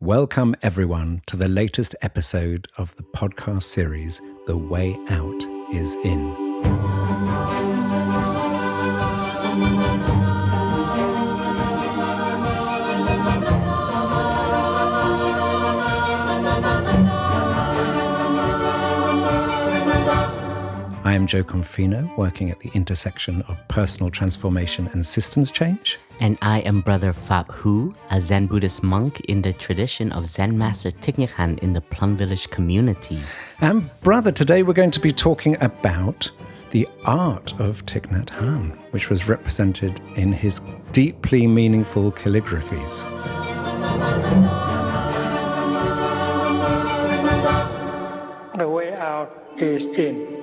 Welcome everyone to the latest episode of the podcast series, The Way Out is In. I am Jo Confino, working at the intersection of personal transformation and systems change. And I am Brother Phap Huu, a Zen Buddhist monk in the tradition of Zen Master Thich Nhat Hanh in the Plum Village community. And brother, today we're going to be talking about the art of Thich Nhat Hanh, which was represented in his deeply meaningful calligraphies. The way out is in.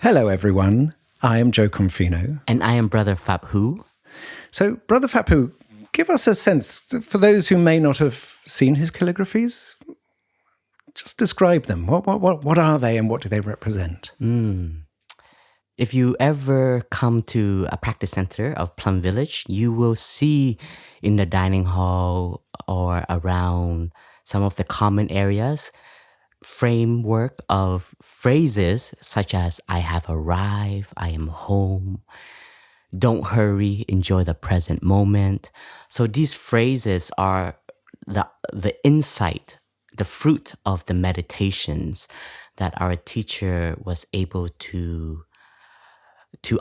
Hello everyone, I am Jo Confino. And I am Brother Phap Huu. So, Brother Phap Huu, give us a sense, for those who may not have seen his calligraphies, just describe them. What are they and what do they represent? If you ever come to a practice center of Plum Village, you will see in the dining hall or around some of the common areas framework of phrases such as I have arrived, I am home, don't hurry, enjoy the present moment. So these phrases are the insight, the fruit of the meditations that our teacher was able to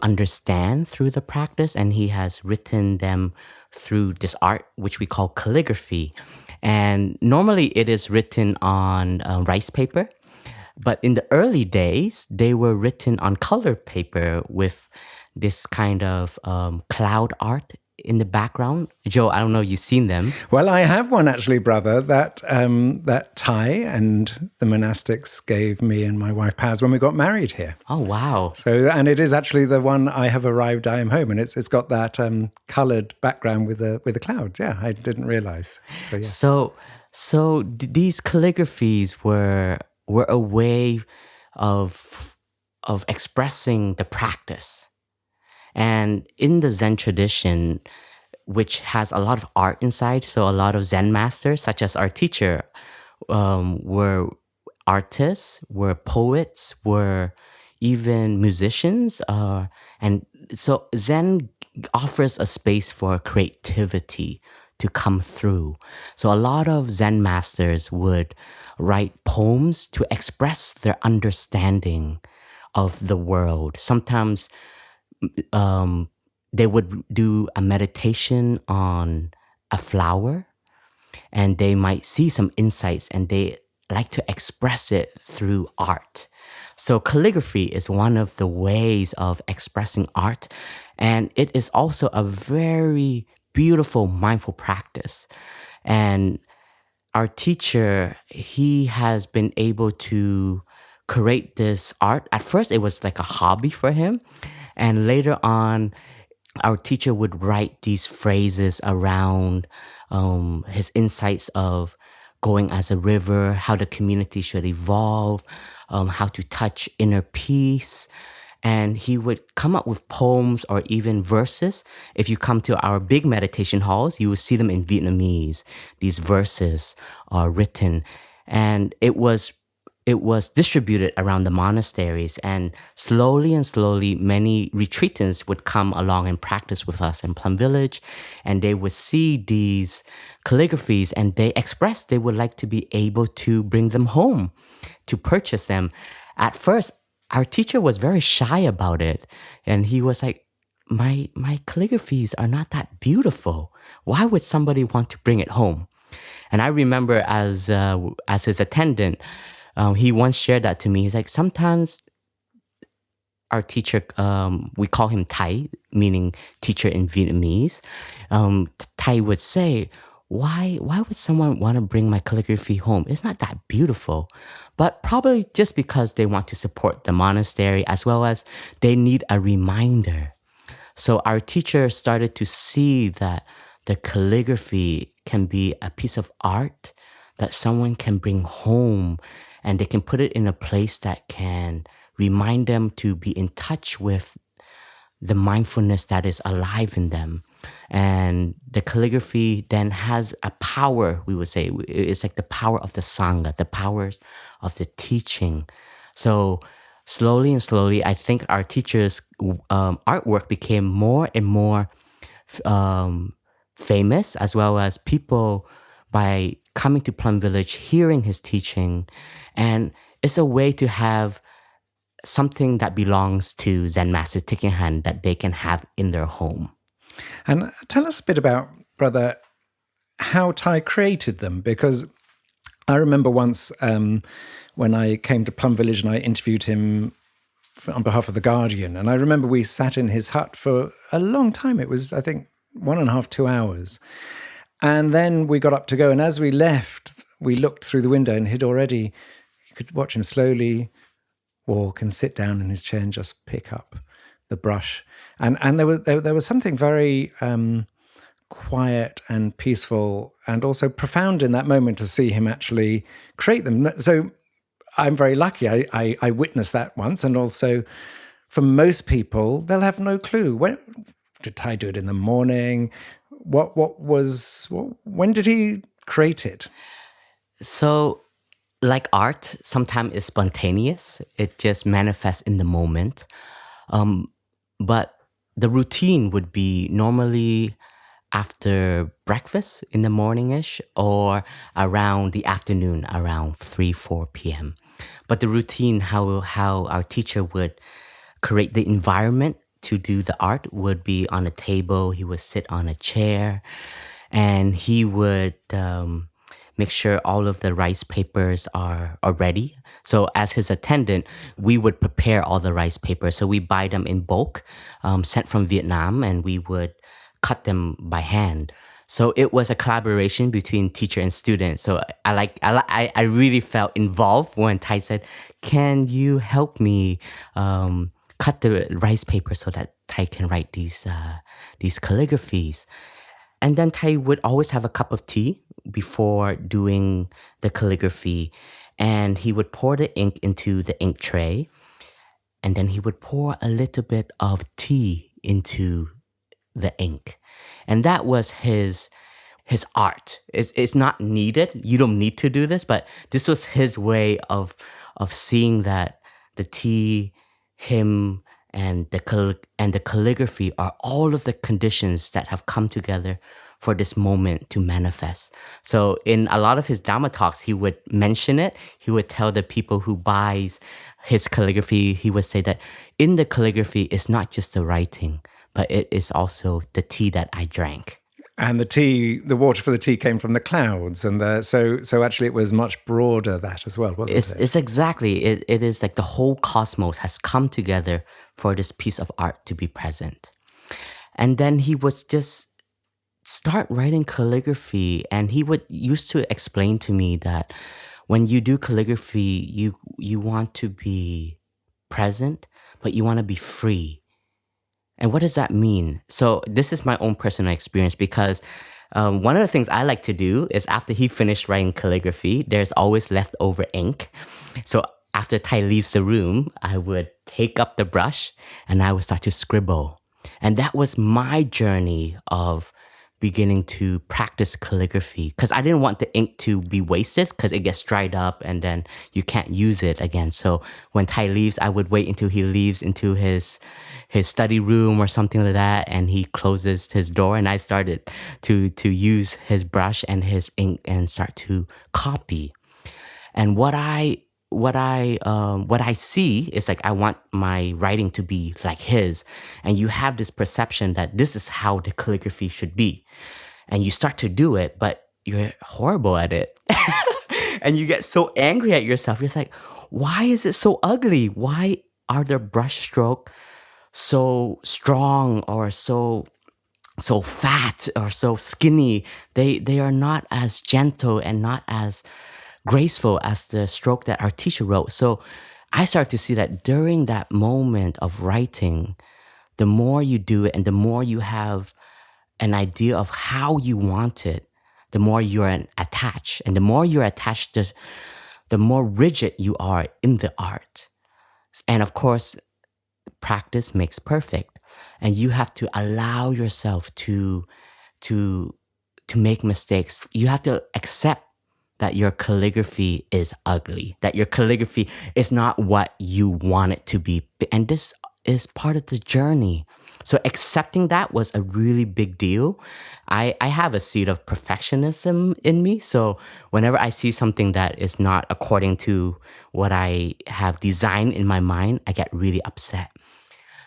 understand through the practice, and he has written them through this art, which we call calligraphy. And normally it is written on rice paper, but in the early days, they were written on colored paper with this kind of cloud art in the background. Jo, I don't know, you've seen them. Well, I have one actually, brother, that Thay and the monastics gave me and my wife Paz when we got married here. Oh, wow. So, and it is actually the one I have arrived, I am home, and it's got that coloured background with a cloud. Yeah, I didn't realise. So, yeah. So these calligraphies were a way of expressing the practice. And in the Zen tradition, which has a lot of art inside, so a lot of Zen masters, such as our teacher, were artists, were poets, were even musicians. And so Zen offers a space for creativity to come through. So a lot of Zen masters would write poems to express their understanding of the world. Sometimes they would do a meditation on a flower, and they might see some insights, and they like to express it through art. So calligraphy is one of the ways of expressing art, and it is also a very beautiful mindful practice. And our teacher, he has been able to create this art. At first, it was like a hobby for him. And later on, our teacher would write these phrases around his insights of going as a river, how the community should evolve, how to touch inner peace. And he would come up with poems or even verses. If you come to our big meditation halls, you will see them in Vietnamese. These verses are written. And it was distributed around the monasteries, and slowly, many retreatants would come along and practice with us in Plum Village, and they would see these calligraphies, and they expressed they would like to be able to bring them home, to purchase them. At first, our teacher was very shy about it, and he was like, my calligraphies are not that beautiful. Why would somebody want to bring it home? And I remember as his attendant, he once shared that to me. He's like, sometimes our teacher, we call him Thay, meaning teacher in Vietnamese. Thay would say, why would someone want to bring my calligraphy home? It's not that beautiful. But probably just because they want to support the monastery, as well as they need a reminder. So our teacher started to see that the calligraphy can be a piece of art that someone can bring home and they can put it in a place that can remind them to be in touch with the mindfulness that is alive in them. And the calligraphy then has a power, we would say. It's like the power of the Sangha, the powers of the teaching. So slowly and slowly, I think our teacher's artwork became more and more famous, as well as people, by coming to Plum Village, hearing his teaching. And it's a way to have something that belongs to Zen Master Thich Nhat Hanh that they can have in their home. And tell us a bit about, Brother, how Thay created them, because I remember once when I came to Plum Village and I interviewed him on behalf of The Guardian, and I remember we sat in his hut for a long time. It was, I think, 1.5, 2 hours. And then we got up to go, and as we left, we looked through the window and you could watch him slowly walk and sit down in his chair and just pick up the brush. And there was something very quiet and peaceful and also profound in that moment to see him actually create them. So I'm very lucky. I witnessed that once, and also for most people, they'll have no clue. When did Thay do it? In the morning? When did he create it? So, like art, sometimes it's spontaneous. It just manifests in the moment. But the routine would be normally after breakfast in the morning-ish, or around the afternoon, around 3, 4 p.m. But the routine, how our teacher would create the environment to do the art, would be on a table. He would sit on a chair, and he would make sure all of the rice papers are ready. So as his attendant, we would prepare all the rice papers. So we buy them in bulk, sent from Vietnam, and we would cut them by hand. So it was a collaboration between teacher and student. So I really felt involved when Thay said, "Can you help me cut the rice paper so that Thay can write these calligraphies?" And then Thay would always have a cup of tea before doing the calligraphy, and he would pour the ink into the ink tray, and then he would pour a little bit of tea into the ink. And that was his art. It's not needed. You don't need to do this, but this was his way of seeing that the tea, him, and the calligraphy are all of the conditions that have come together for this moment to manifest. So in a lot of his Dhamma talks, he would mention it. He would tell the people who buys his calligraphy, he would say that in the calligraphy, it's not just the writing, but it is also the tea that I drank. And the water for the tea came from the clouds, and so actually it was much broader that as well, wasn't it? It's exactly, it is like the whole cosmos has come together for this piece of art to be present. And then he was just start writing calligraphy, and he would used to explain to me that when you do calligraphy, you want to be present, but you want to be free. And what does that mean? So this is my own personal experience, because one of the things I like to do is after he finished writing calligraphy, there's always leftover ink. So after Thay leaves the room, I would take up the brush and I would start to scribble. And that was my journey of beginning to practice calligraphy, because I didn't want the ink to be wasted, because it gets dried up and then you can't use it again. So when Thay leaves, I would wait until he leaves into his study room or something like that, and he closes his door, and I started to use his brush and his ink and start to copy. And what I see is like, I want my writing to be like his. And you have this perception that this is how the calligraphy should be. And you start to do it, but you're horrible at it. And you get so angry at yourself. You're like, why is it so ugly? Why are the brush stroke so strong or so fat or so skinny? They are not as gentle and not as graceful as the stroke that our teacher wrote. So I started to see that during that moment of writing, the more you do it and the more you have an idea of how you want it, the more you're attached. And the more you're attached, the the more rigid you are in the art. And of course, practice makes perfect. And you have to allow yourself to make mistakes. You have to accept that your calligraphy is ugly, that your calligraphy is not what you want it to be. And this is part of the journey. So accepting that was a really big deal. I have a seed of perfectionism in me. So whenever I see something that is not according to what I have designed in my mind, I get really upset.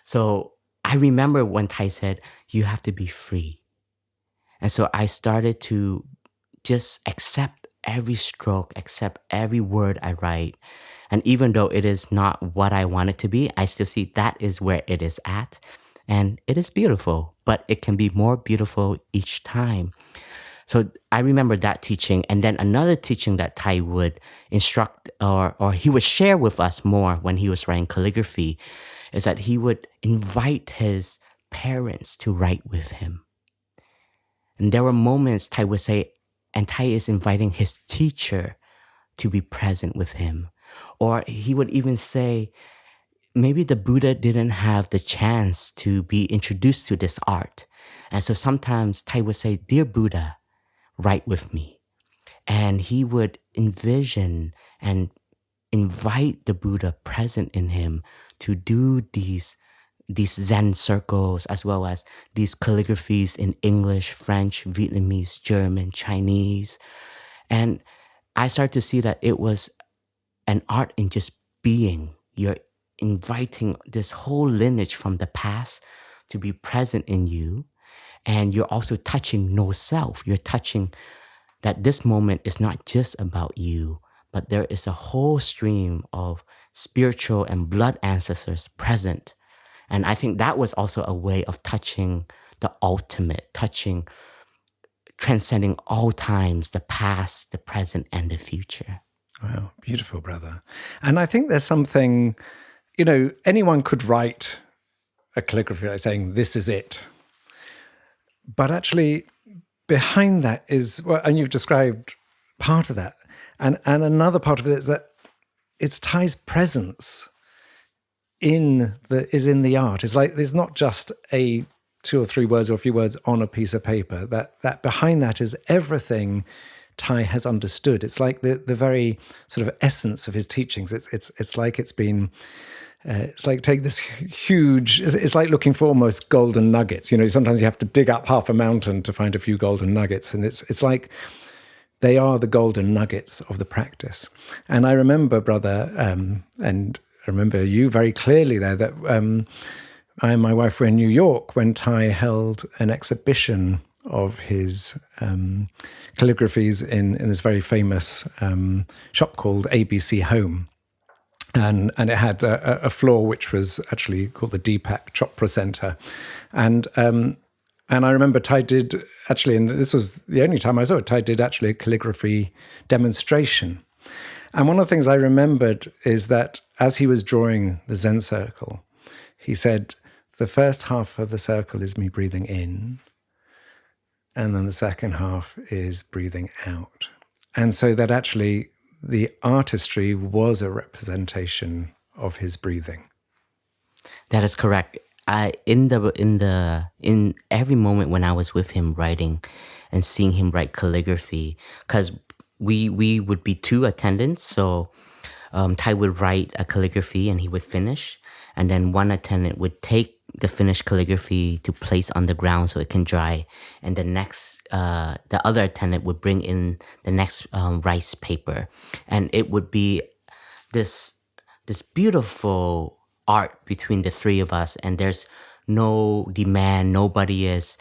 So I remember when Thay said, you have to be free. And so I started to just accept every stroke, accept every word I write. And even though it is not what I want it to be, I still see that is where it is at. And it is beautiful, but it can be more beautiful each time. So I remember that teaching. And then another teaching that Thay would instruct or he would share with us more when he was writing calligraphy is that he would invite his parents to write with him. And there were moments Thay would say, and Thay is inviting his teacher to be present with him. Or he would even say, maybe the Buddha didn't have the chance to be introduced to this art. And so sometimes Thay would say, dear Buddha, write with me. And he would envision and invite the Buddha present in him to do these Zen circles, as well as these calligraphies in English, French, Vietnamese, German, Chinese. And I started to see that it was an art in just being. You're inviting this whole lineage from the past to be present in you. And you're also touching no self. You're touching that this moment is not just about you, but there is a whole stream of spiritual and blood ancestors present. And I think that was also a way of touching the ultimate, transcending all times, the past, the present, and the future. Wow, beautiful, brother. And I think there's something, anyone could write a calligraphy like saying, this is it. But actually, behind that is, and you've described part of that. And another part of it is that it's Thay's presence is in the art. It's like there's not just a 2 or 3 words or a few words on a piece of paper. That behind that is everything Thay has understood. It's like the very sort of essence of his teachings. It's like it's been. It's like take this huge. It's like looking for almost golden nuggets. Sometimes you have to dig up half a mountain to find a few golden nuggets, and it's like they are the golden nuggets of the practice. And I remember, brother, and I remember you very clearly there that I and my wife were in New York when Thay held an exhibition of his calligraphies in this very famous shop called ABC Home. And it had a floor which was actually called the Deepak Chopra Center. And I remember Thay did actually, and this was the only time I saw it, Thay did actually a calligraphy demonstration. And one of the things I remembered is that as he was drawing the Zen Circle, he said, the first half of the circle is me breathing in, and then the second half is breathing out. And so that actually the artistry was a representation of his breathing. That is correct. In every moment when I was with him writing and seeing him write calligraphy, because we would be 2 attendants, so Thay would write a calligraphy and he would finish, and then one attendant would take the finished calligraphy to place on the ground so it can dry, and the other attendant would bring in the next rice paper, and it would be this beautiful art between the 3 of us, and there's no demand, nobody is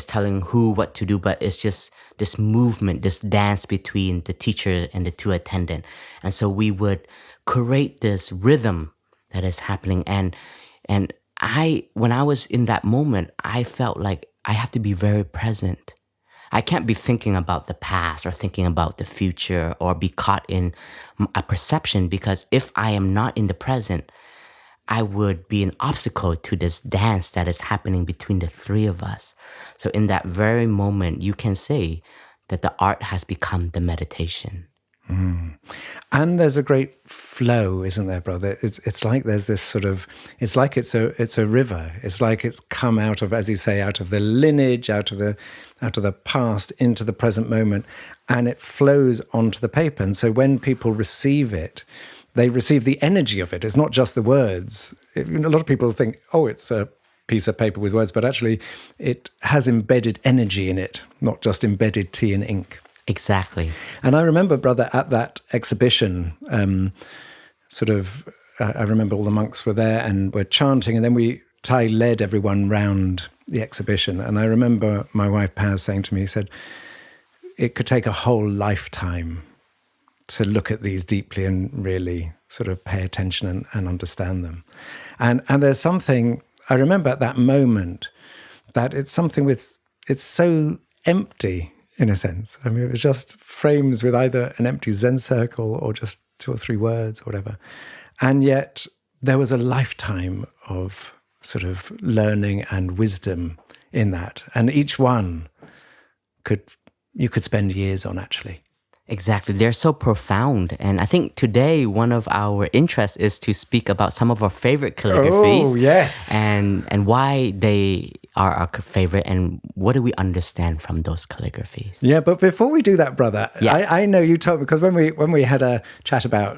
telling who what to do, but it's just this movement, this dance between the teacher and the 2 attendants. And so we would create this rhythm that is happening, and when I was in that moment, I felt like I have to be very present. I can't be thinking about the past or thinking about the future or be caught in a perception, because if I am not in the present, I would be an obstacle to this dance that is happening between the 3 of us. So in that very moment, you can say that the art has become the meditation. And there's a great flow, isn't there, brother? It's like there's this sort of, it's like it's a river. It's like it's come out of, as you say, out of the lineage, out of the past into the present moment, and it flows onto the paper. And so when people receive it, they receive the energy of it. It's not just the words. A lot of people think, oh, it's a piece of paper with words, but actually it has embedded energy in it, not just embedded tea and ink. Exactly. And I remember, brother, at that exhibition, I remember all the monks were there and were chanting, and then Thay led everyone round the exhibition. And I remember my wife Paz saying to me, he said, it could take a whole lifetime to look at these deeply and really sort of pay attention and understand them. And there's something, I remember at that moment, that it's something it's so empty, in a sense. I mean, it was just frames with either an empty Zen circle or just 2 or 3 words or whatever. And yet there was a lifetime of sort of learning and wisdom in that. And each one you could spend years on, actually. Exactly. They're so profound. And I think today one of our interests is to speak about some of our favorite calligraphies. Oh, yes. And why they are our favorite and what do we understand from those calligraphies. Yeah, but before we do that, brother, Yeah. I know you told me, because when we had a chat about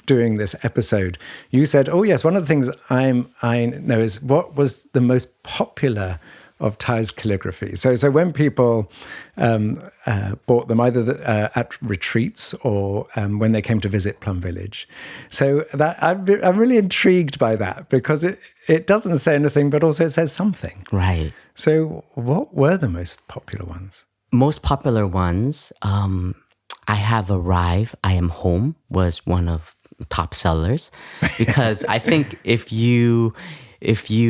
doing this episode, you said, oh yes, one of the things I know is what was the most popular of Thay's calligraphy. So when people bought them either at retreats or when they came to visit Plum Village. So that I'm really intrigued by that, because it doesn't say anything, but also it says something. Right. So what were the most popular ones? Most popular ones, I Have Arrived, I Am Home was one of top sellers, because I think if you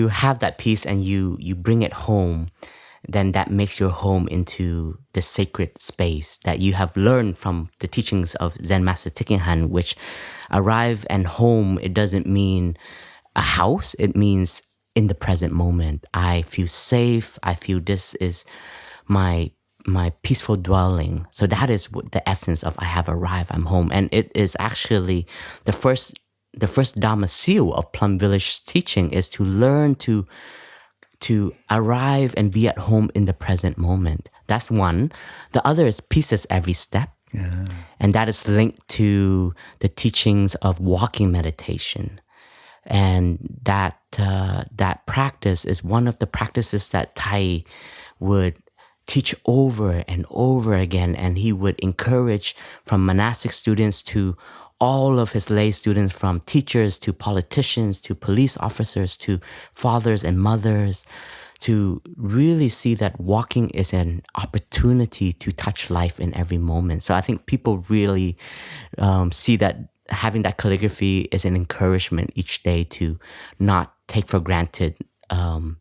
have that piece and you bring it home, then that makes your home into the sacred space that you have learned from the teachings of Zen Master Thich Nhat Hanh, which arrive and home, it doesn't mean a house, it means in the present moment. I feel safe, I feel this is my peaceful dwelling. So that is the essence of I Have Arrived, I'm Home. And it is actually the first Dharma seal of Plum Village's teaching is to learn to arrive and be at home in the present moment. That's one. The other is peace every step. Yeah. And that is linked to the teachings of walking meditation. And that practice is one of the practices that Thay would teach over and over again. And he would encourage from monastic students to all of his lay students, from teachers to politicians to police officers to fathers and mothers, to really see that walking is an opportunity to touch life in every moment. So I think people really see that having that calligraphy is an encouragement each day to not take for granted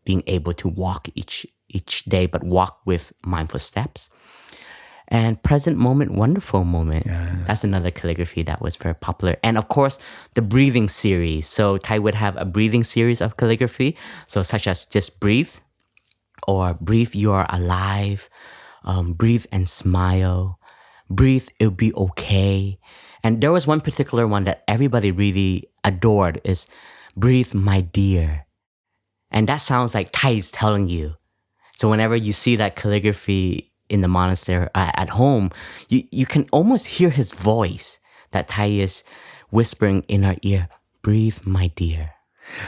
being able to walk each day, but walk with mindful steps. And present moment, wonderful moment. Yeah. That's another calligraphy that was very popular. And of course, the breathing series. So Thay would have a breathing series of calligraphy. So such as just breathe, or breathe, you are alive, breathe and smile, breathe, it'll be okay. And there was one particular one that everybody really adored is breathe, my dear. And that sounds like Thay's telling you. So whenever you see that calligraphy in the monastery at home, you can almost hear his voice that Thay is whispering in our ear, breathe, my dear.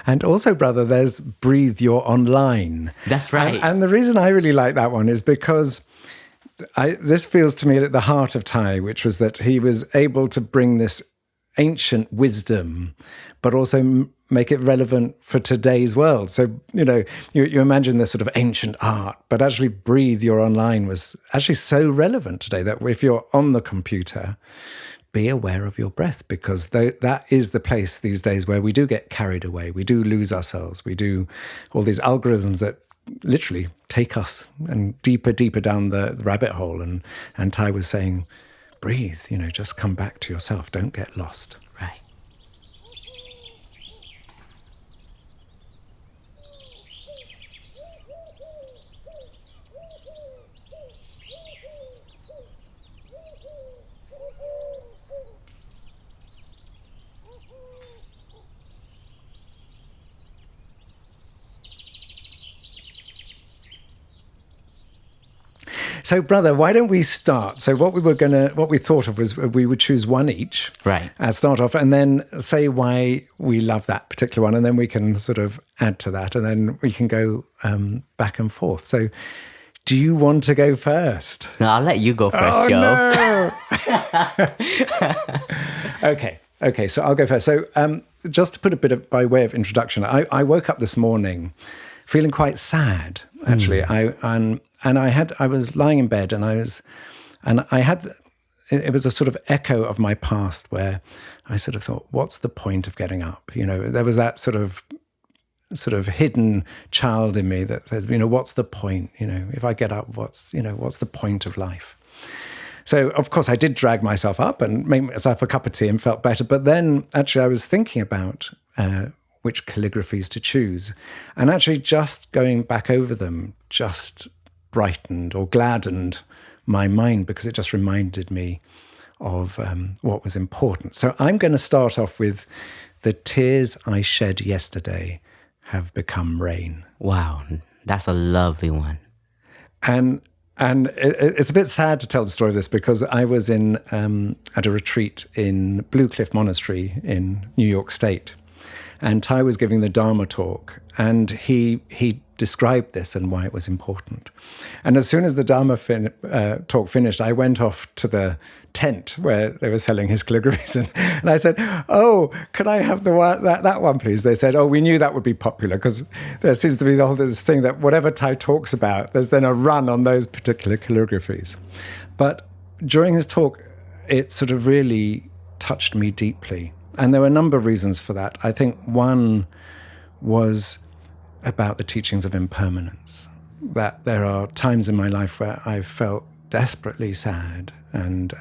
And also, brother, there's breathe, you're online. That's right. And the reason I really like that one is because this feels to me at the heart of Thay, which was that he was able to bring this ancient wisdom, but also make it relevant for today's world. So, you imagine this sort of ancient art, but actually breathe, you're online was actually so relevant today that if you're on the computer, be aware of your breath, because that is the place these days where we do get carried away. We do lose ourselves. We do all these algorithms that literally take us and deeper down the rabbit hole. And Thay was saying, breathe, just come back to yourself. Don't get lost. Right. So, brother, why don't we start? So, what we thought of was we would choose one each, Right. Start off, and then say why we love that particular one, and then we can sort of add to that, and then we can go back and forth. So, do you want to go first? No, I'll let you go first, Oh Joe. no! Okay. So I'll go first. So, just to put a bit of by way of introduction, I woke up this morning feeling quite sad. Actually, I was lying in bed, and it was a sort of echo of my past where I sort of thought, what's the point of getting up? There was that sort of hidden child in me that says, what's the point? If I get up, what's the point of life? So, of course, I did drag myself up and make myself a cup of tea and felt better. But then actually I was thinking about which calligraphies to choose. And actually just going back over them just brightened or gladdened my mind, because it just reminded me of what was important. So I'm going to start off with "The tears I shed yesterday have become rain." Wow, that's a lovely one. And it's a bit sad to tell the story of this, because I was at a retreat in Blue Cliff Monastery in New York State, and Thay was giving the Dharma talk, and he described this and why it was important. And as soon as the Dharma talk finished, I went off to the tent where they were selling his calligraphies, and I said, "Oh, could I have that one, please?" They said, "Oh, we knew that would be popular, because there seems to be this thing that whatever Thay talks about, there's then a run on those particular calligraphies." But during his talk, it sort of really touched me deeply, and there were a number of reasons for that. I think one was about the teachings of impermanence, that there are times in my life where I've felt desperately sad and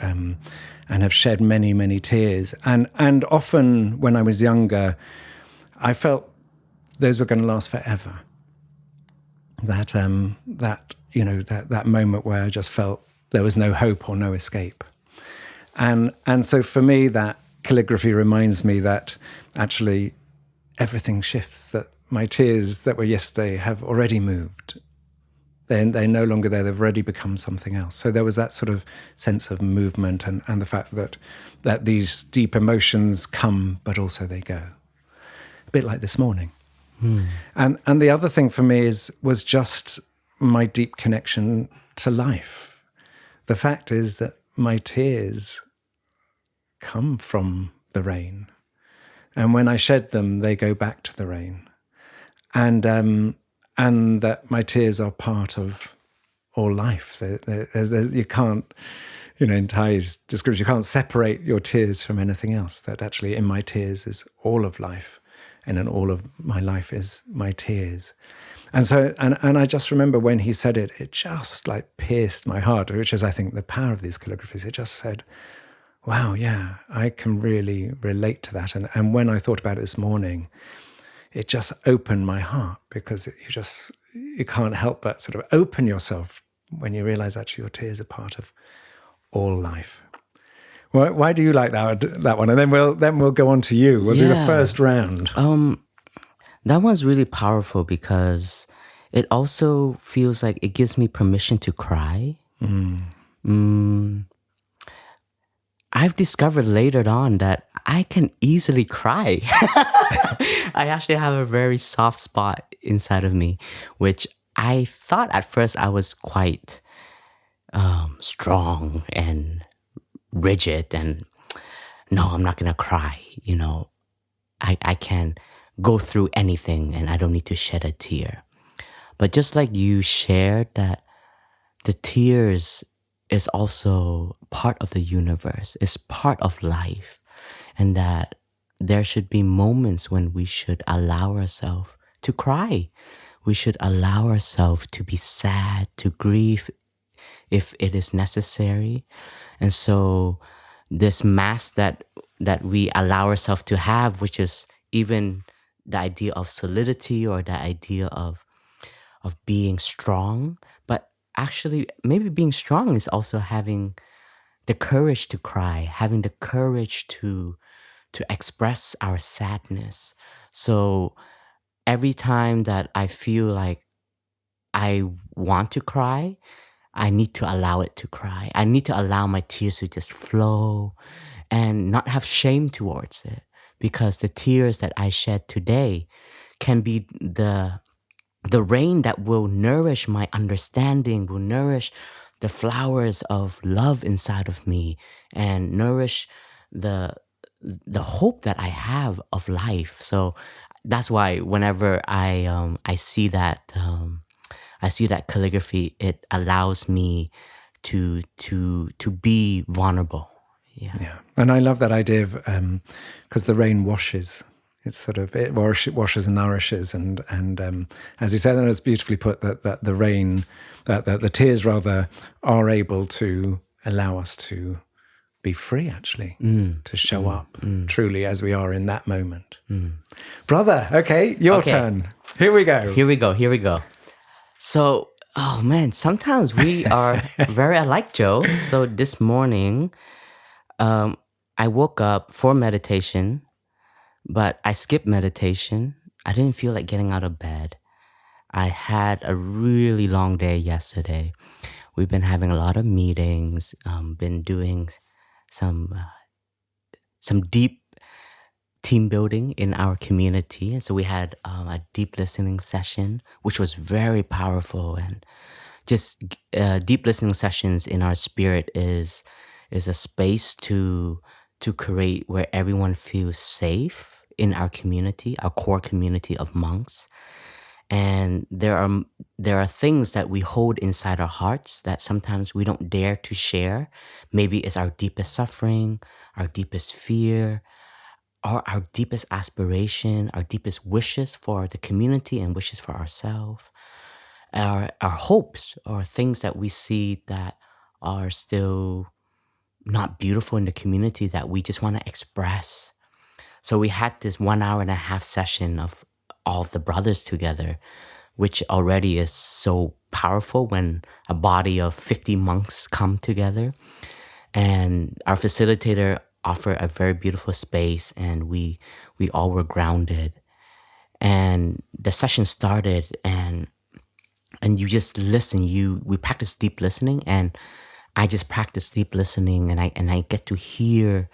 have shed many, many tears. And often when I was younger, I felt those were going to last forever. That moment where I just felt there was no hope or no escape. And so for me, that calligraphy reminds me that actually everything shifts, that my tears that were yesterday have already moved. They're no longer there, they've already become something else. So there was that sort of sense of movement and the fact that these deep emotions come, but also they go. A bit like this morning. And the other thing for me was just my deep connection to life. The fact is that my tears come from the rain. And when I shed them, they go back to the rain. And that my tears are part of all life. You can't, in Thay's description, you can't separate your tears from anything else. That actually in my tears is all of life, and in all of my life is my tears. And so, and I just remember when he said it, it just like pierced my heart, which is, I think, the power of these calligraphies. It just said, wow, yeah, I can really relate to that. And when I thought about it this morning, it just opened my heart, because you can't help but sort of open yourself when you realize actually your tears are part of all life. Why do you like that one? And then we'll go on to you. We'll do the first round. That one's really powerful, because it also feels like it gives me permission to cry. I've discovered later on that I can easily cry. I actually have a very soft spot inside of me, which I thought at first I was quite strong and rigid, and no, I'm not going to cry. I can go through anything and I don't need to shed a tear. But just like you shared that the tears is also part of the universe, is part of life, and that there should be moments when we should allow ourselves to cry. We should allow ourselves to be sad, to grieve if it is necessary. And so this mask that we allow ourselves to have, which is even the idea of solidity or the idea of being strong, but actually maybe being strong is also having the courage to cry, having the courage to express our sadness. So every time that I feel like I want to cry, I need to allow it to cry. I need to allow my tears to just flow and not have shame towards it, because the tears that I shed today can be the rain that will nourish my understanding, will nourish the flowers of love inside of me, and nourish the the hope that I have of life. So that's why whenever I see that calligraphy, it allows me to be vulnerable. Yeah. Yeah. And I love that idea of, because the rain washes. It's sort of, it washes and nourishes. And as you said, and it's beautifully put, that the rain, that the tears rather are able to allow us to be free, actually, to show up truly as we are in that moment. Brother, okay, your turn. Here we go. Here we go. So, oh man, sometimes we are very alike, Joe. So this morning, I woke up for meditation, but I skipped meditation. I didn't feel like getting out of bed. I had a really long day yesterday. We've been having a lot of meetings, been doing some deep team building in our community. And so we had a deep listening session, which was very powerful. And just deep listening sessions in our spirit is a space to create where everyone feels safe in our community, our core community of monks. And there are things that we hold inside our hearts that sometimes we don't dare to share. Maybe it's our deepest suffering, our deepest fear, or our deepest aspiration, our deepest wishes for the community and wishes for ourselves. Our hopes, or things that we see that are still not beautiful in the community that we just want to express. So we had this 1.5-hour session of all the brothers together, which already is so powerful when a body of 50 monks come together. And our facilitator offered a very beautiful space, and we all were grounded. And the session started, and you just listen. We practice deep listening, and I just practice deep listening, and I get to hear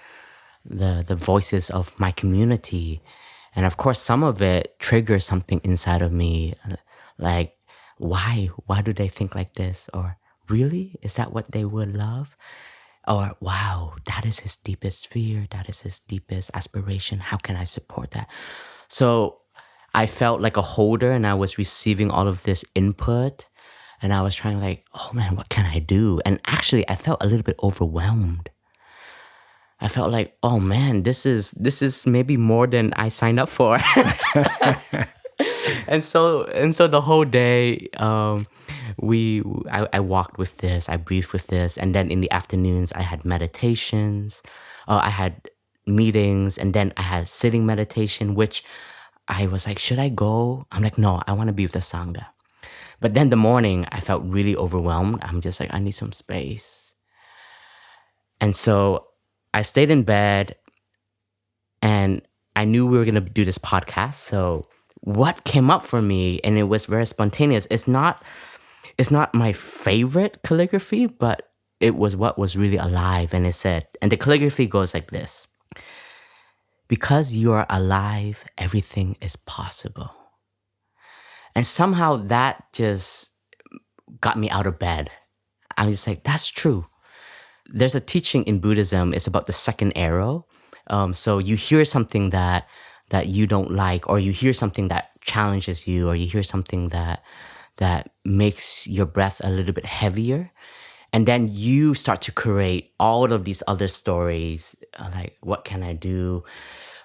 the voices of my community. And of course, some of it triggers something inside of me, like, why do they think like this? Or really, is that what they would love? Or wow, that is his deepest fear, that is his deepest aspiration. How can I support that? So I felt like a holder, and I was receiving all of this input, and I was trying, like, oh man, what can I do? And actually, I felt a little bit overwhelmed. I felt like, oh man, this is maybe more than I signed up for. and so the whole day, I walked with this, I breathed with this, and then in the afternoons I had meditations, I had meetings, and then I had sitting meditation, which I was like, should I go? I'm like, no, I want to be with the Sangha. But then the morning I felt really overwhelmed. I'm just like, I need some space. And so I stayed in bed, and I knew we were going to do this podcast. So what came up for me, and it was very spontaneous, it's not my favorite calligraphy, but it was what was really alive. And it said, and the calligraphy goes like this: because you are alive, everything is possible. And somehow that just got me out of bed. I'm just like, that's true. There's a teaching in Buddhism, it's about the second arrow. So you hear something that you don't like, or you hear something that challenges you, or you hear something that makes your breath a little bit heavier. And then you start to create all of these other stories, like, what can I do?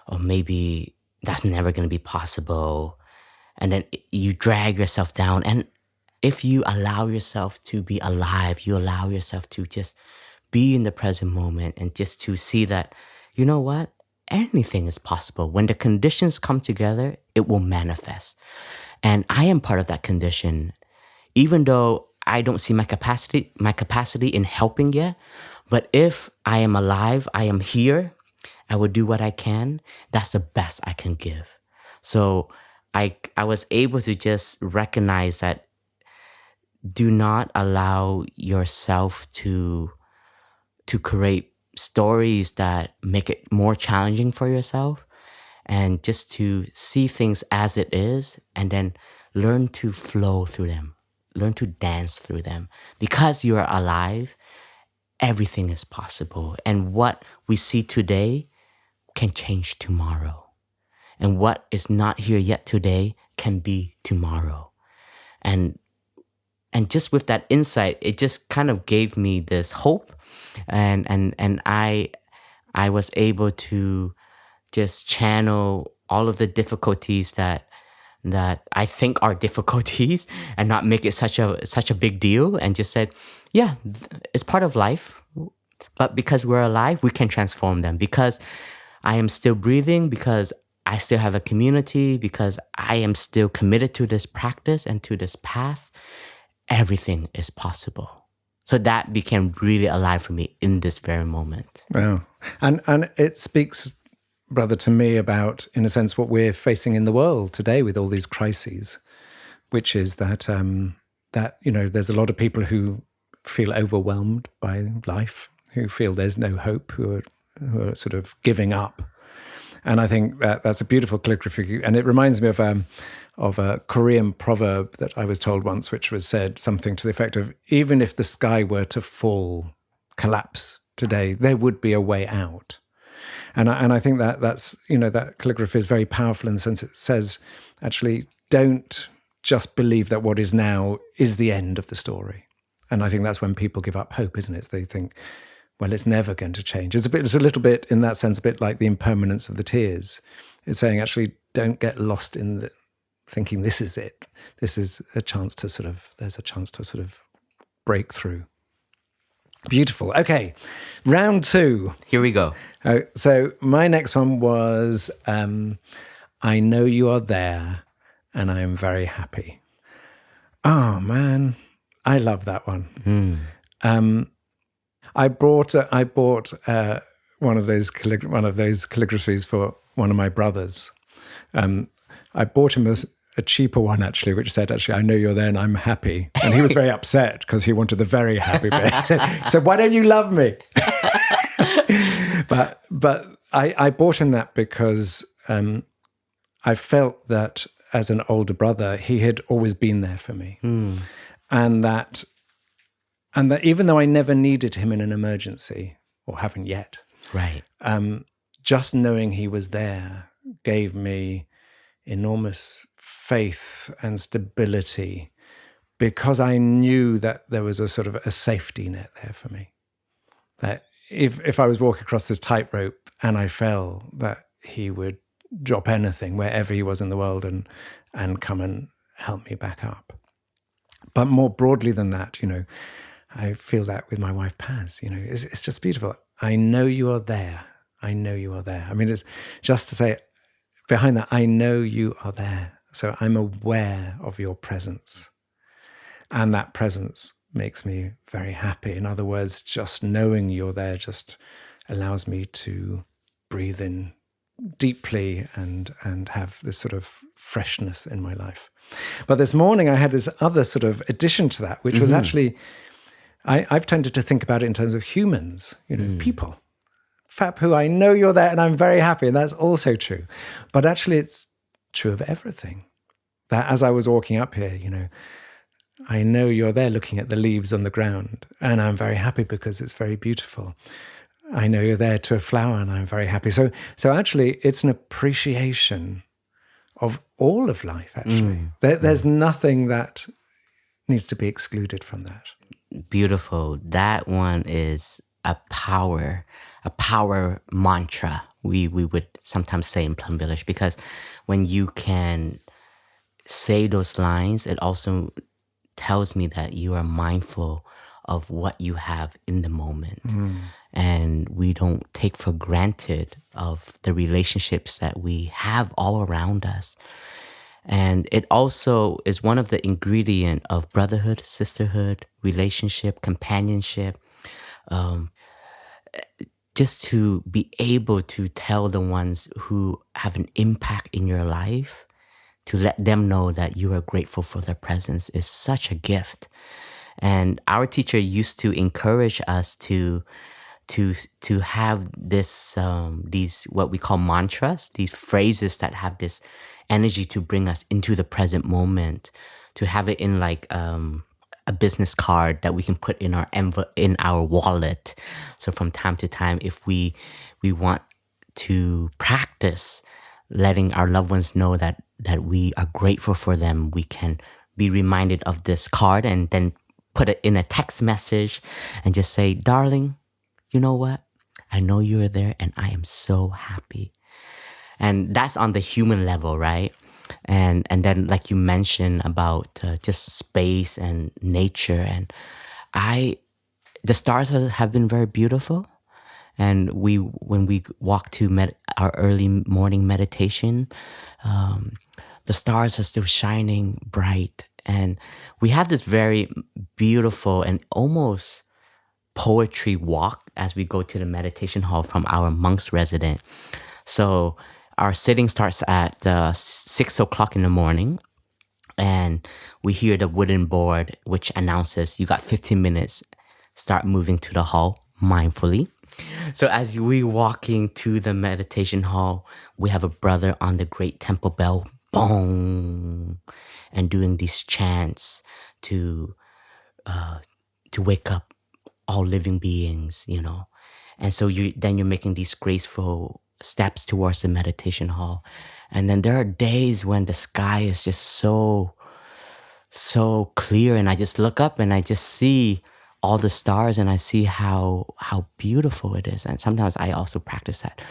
Or maybe that's never going to be possible. And then you drag yourself down. And if you allow yourself to be alive, you allow yourself to just be in the present moment, and just to see that, you know what? Anything is possible. When the conditions come together, it will manifest. And I am part of that condition, even though I don't see my capacity in helping yet. But if I am alive, I am here, I will do what I can. That's the best I can give. So I was able to just recognize that do not allow yourself to create stories that make it more challenging for yourself, and just to see things as it is, and then learn to flow through them, learn to dance through them. Because you are alive, everything is possible. And what we see today can change tomorrow. And what is not here yet today can be tomorrow. And just with that insight, it just kind of gave me this hope. And I was able to just channel all of the difficulties that I think are difficulties, and not make it such a big deal, and just said, yeah, it's part of life. But because we're alive, we can transform them. Because I am still breathing, because I still have a community, because I am still committed to this practice and to this path, everything is possible. So that became really alive for me in this very moment. Wow. And it speaks, brother, to me about, in a sense, what we're facing in the world today with all these crises, which is that, there's a lot of people who feel overwhelmed by life, who feel there's no hope, who are sort of giving up. And I think that's a beautiful calligraphy. And it reminds me of a Korean proverb that I was told once, which was said something to the effect of, even if the sky were to collapse today, there would be a way out. And I think that's that calligraphy is very powerful in the sense it says, actually, don't just believe that what is now is the end of the story. And I think that's when people give up hope, isn't it? They think, well, it's never going to change. It's a little bit, in that sense, a bit like the impermanence of the tears. It's saying, actually, don't get lost in thinking this is it. This is a chance to there's a chance to break through. Beautiful. Okay, round 2. Here we go. So my next one was, I know you are there and I am very happy. Oh, man, I love that one. I bought one of those calligraphies for one of my brothers. I bought him a cheaper one, actually, which said, actually, I know you're there and I'm happy. And he was very upset because he wanted the very happy bit. He said, why don't you love me? But I bought him that because I felt that as an older brother, he had always been there for me. And that even though I never needed him in an emergency, or haven't yet, right, just knowing he was there gave me enormous faith and stability, because I knew that there was a sort of a safety net there for me. That if I was walking across this tightrope and I fell, that he would drop anything wherever he was in the world and come and help me back up. But more broadly than that, I feel that with my wife, Paz. It's just beautiful. I know you are there. I know you are there. I mean, it's just to say, behind that, I know you are there. So I'm aware of your presence. And that presence makes me very happy. In other words, just knowing you're there just allows me to breathe in deeply and have this sort of freshness in my life. But this morning I had this other sort of addition to that, which was actually, I've tended to think about it in terms of humans, people. Phap Huu, I know you're there and I'm very happy. And that's also true. But actually it's true of everything. That as I was walking up here, I know you're there looking at the leaves on the ground and I'm very happy because it's very beautiful. I know you're there to a flower and I'm very happy. So actually it's an appreciation of all of life, actually. There's nothing that needs to be excluded from that. Beautiful. That one is a power mantra, we would sometimes say in Plum Village, because when you can say those lines, it also tells me that you are mindful of what you have in the moment. And we don't take for granted of the relationships that we have all around us. And it also is one of the ingredients of brotherhood, sisterhood, relationship, companionship. Just to be able to tell the ones who have an impact in your life to let them know that you are grateful for their presence is such a gift. And our teacher used to encourage us to have this these what we call mantras, these phrases that have this energy to bring us into the present moment, to have it in like a business card that we can put in our wallet. So from time to time, if we want to practice letting our loved ones know that we are grateful for them, we can be reminded of this card and then put it in a text message and just say, darling, you know what? I know you are there and I am so happy. And that's on the human level, right? And then like you mentioned about just space and nature, and the stars have been very beautiful. And when we walk to our early morning meditation, the stars are still shining bright. And we have this very beautiful and almost poetry walk as we go to the meditation hall from our monk's residence. So our sitting starts at 6 o'clock in the morning, and we hear the wooden board which announces you got 15 minutes, start moving to the hall mindfully. So as we walking to the meditation hall, we have a brother on the great temple bell, bong, and doing these chants to wake up all living beings, you know. And so you're making these graceful steps towards the meditation hall. And then there are days when the sky is just so clear, and I just look up and I just see all the stars and I see how beautiful it is. And sometimes I also practice that.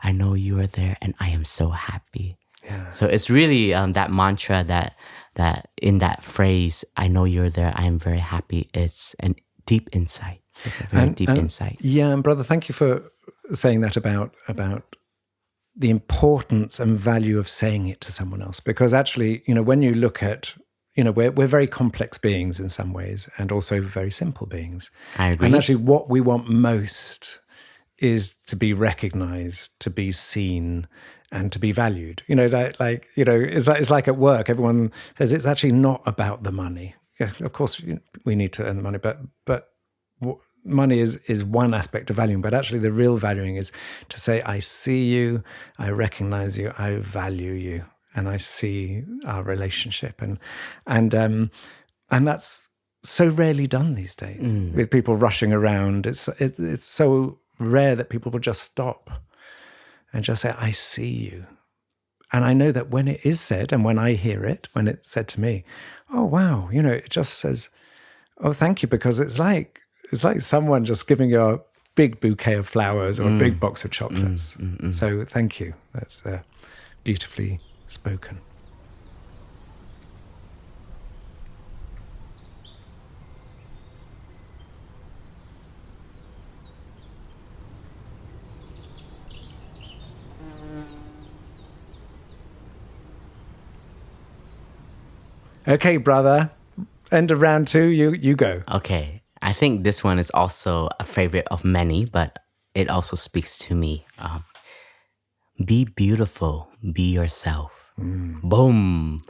I know you are there and I am so happy. Yeah. So it's really that mantra that in that phrase, I know you're there, I am very happy. It's a deep insight. It's a very deep insight. Yeah, and brother, thank you for saying that about the importance and value of saying it to someone else. Because actually, you know, when you look at, you know, we're very complex beings in some ways and also very simple beings. I agree. And actually what we want most is to be recognized, to be seen, and to be valued. You know, like you know, it's like at work, everyone says it's actually not about the money. Yeah, of course, we need to earn the money, but money is one aspect of valuing. But actually, the real valuing is to say, I see you, I recognize you, I value you, and I see our relationship, and that's so rarely done these days with people rushing around. It's so rare that people will just stop and just say, I see you. And I know that when it is said, and when I hear it, when it's said to me, oh, wow, you know, it just says, oh, thank you, because it's like someone just giving you a big bouquet of flowers or a big box of chocolates. So thank you. That's beautifully spoken. Okay, brother. End of round 2. You go. Okay. I think this one is also a favorite of many, but it also speaks to me. Be beautiful. Be yourself. Boom.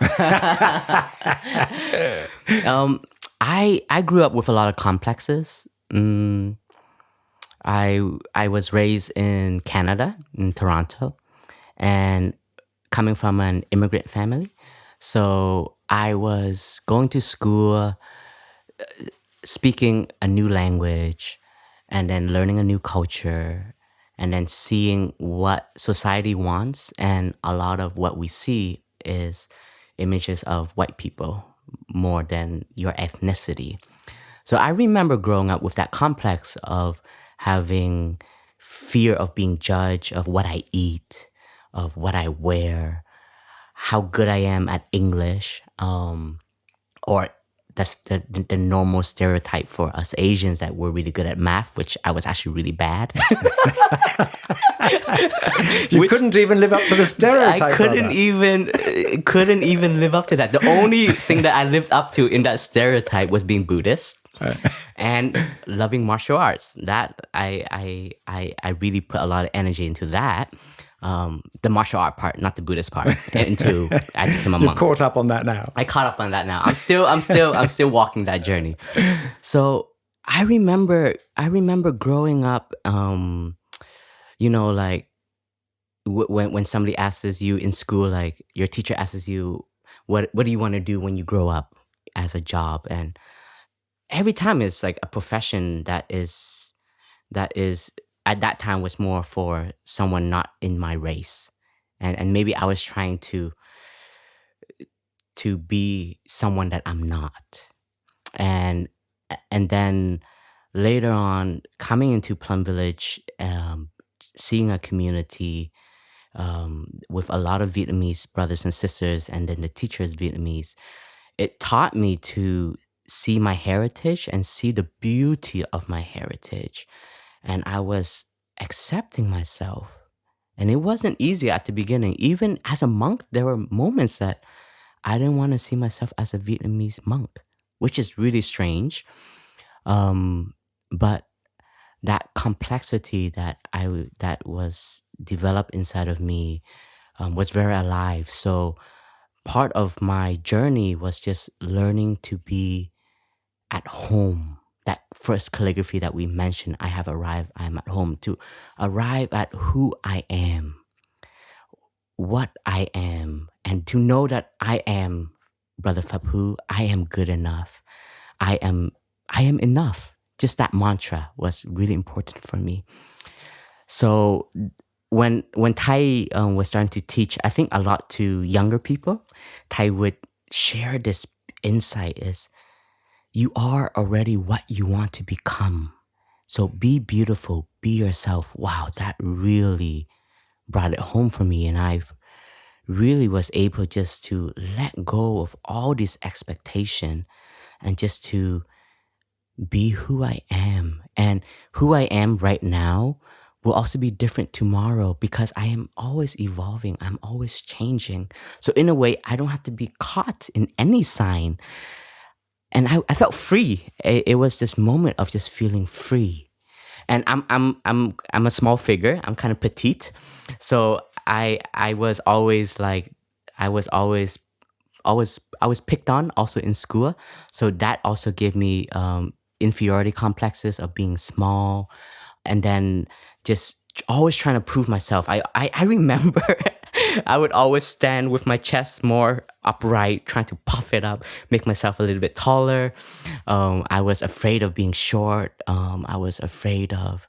I grew up with a lot of complexes. I was raised in Canada, in Toronto, and coming from an immigrant family. So I was going to school, speaking a new language, and then learning a new culture, and then seeing what society wants. And a lot of what we see is images of white people more than your ethnicity. So I remember growing up with that complex of having fear of being judged, of what I eat, of what I wear, how good I am at English, or that's the normal stereotype for us Asians that we're really good at math, which I was actually really bad. You couldn't even live up to the stereotype. I couldn't even live up to that. The only thing that I lived up to in that stereotype was being Buddhist and loving martial arts. That I really put a lot of energy into that. the martial art part, not the Buddhist part, until I became a monk. You've caught up on that now. I caught up on that now. I'm still walking that journey. So I remember growing up, like when somebody asks you in school, like your teacher asks you, what do you want to do when you grow up as a job? And every time it's like a profession that is at that time was more for someone not in my race. And maybe I was trying to be someone that I'm not. And then later on, coming into Plum Village, seeing a community with a lot of Vietnamese brothers and sisters, and then the teachers Vietnamese, it taught me to see my heritage and see the beauty of my heritage. And I was accepting myself. And it wasn't easy at the beginning. Even as a monk, there were moments that I didn't want to see myself as a Vietnamese monk, which is really strange. But that complexity that was developed inside of me was very alive. So part of my journey was just learning to be at home. That first calligraphy that we mentioned, I have arrived, I am at home, to arrive at who I am, what I am, and to know that I am Brother Phap Huu, I am good enough. I am enough. Just that mantra was really important for me. So when Thay was starting to teach, I think a lot to younger people, Thay would share this insight is, you are already what you want to become. So be beautiful, be yourself. Wow, that really brought it home for me. And I really was able just to let go of all this expectation and just to be who I am. And who I am right now will also be different tomorrow because I am always evolving. I'm always changing. So in a way, I don't have to be caught in any sign. And I felt free. It was this moment of just feeling free. And I'm a small figure. I'm kind of petite. So I was always picked on also in school. So that also gave me inferiority complexes of being small, and then just always trying to prove myself. I remember I would always stand with my chest more upright, trying to puff it up, make myself a little bit taller. I was afraid of being short. I was afraid of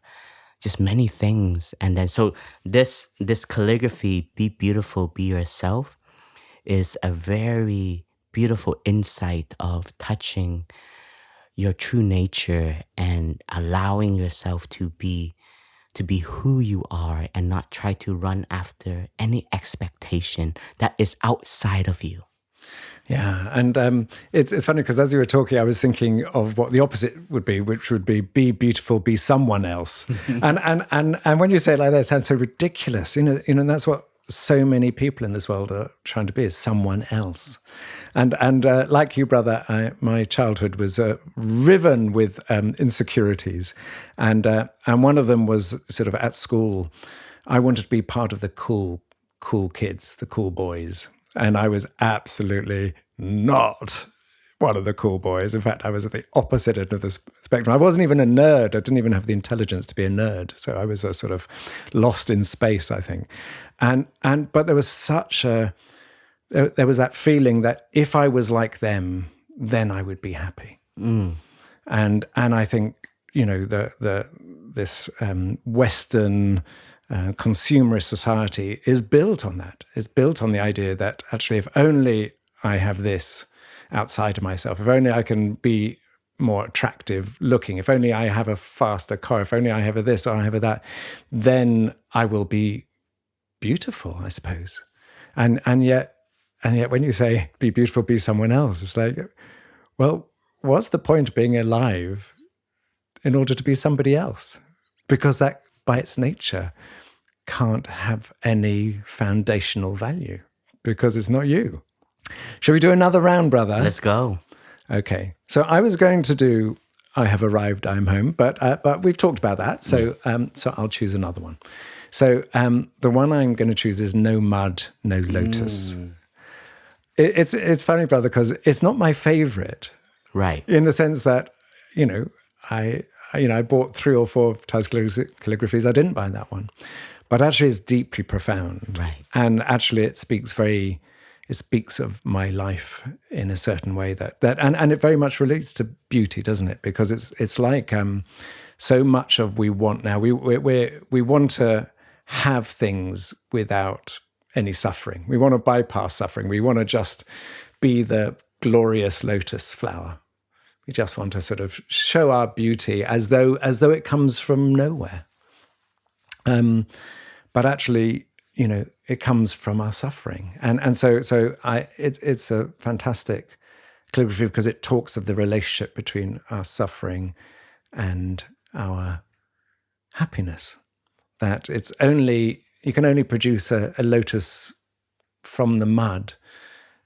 just many things. And then so this calligraphy, be beautiful, be yourself, is a very beautiful insight of touching your true nature and allowing yourself to be who you are and not try to run after any expectation that is outside of you. Yeah, and it's funny because as you were talking, I was thinking of what the opposite would be, which would be beautiful, be someone else. and when you say it like that, it sounds so ridiculous. You know, and that's what so many people in this world are trying to be, is someone else. And like you, brother, my childhood was riven with insecurities, and one of them was sort of at school. I wanted to be part of the cool kids, the cool boys, and I was absolutely not one of the cool boys. In fact, I was at the opposite end of the spectrum. I wasn't even a nerd. I didn't even have the intelligence to be a nerd. So I was a sort of lost in space, I think. But there was there was that feeling that if I was like them, then I would be happy. And I think, you know, this Western consumerist society is built on that. It's built on the idea that actually, if only I have this outside of myself, if only I can be more attractive looking, if only I have a faster car, if only I have a this or I have a that, then I will be beautiful, I suppose. And yet when you say be beautiful, be someone else, it's like, well, what's the point of being alive in order to be somebody else? Because that, by its nature, can't have any foundational value because it's not you. Shall we do another round, brother? Let's go. Okay. So I was going to do I have arrived, I am home, but we've talked about that. So yes. So I'll choose another one. So the one I'm going to choose is No Mud, No Lotus. It's funny, brother, because it's not my favorite. Right. In the sense that, I bought 3 or 4 of Thay's calligraphies. I didn't buy that one. But actually it's deeply profound. Right. And actually it speaks of my life in a certain way that and it very much relates to beauty, doesn't it? Because it's like so much of we want now. We want to have things without any suffering. We want to bypass suffering. We want to just be the glorious lotus flower. We just want to sort of show our beauty as though it comes from nowhere. But actually, it comes from our suffering. And so it's a fantastic calligraphy because it talks of the relationship between our suffering and our happiness. That you can only produce a lotus from the mud.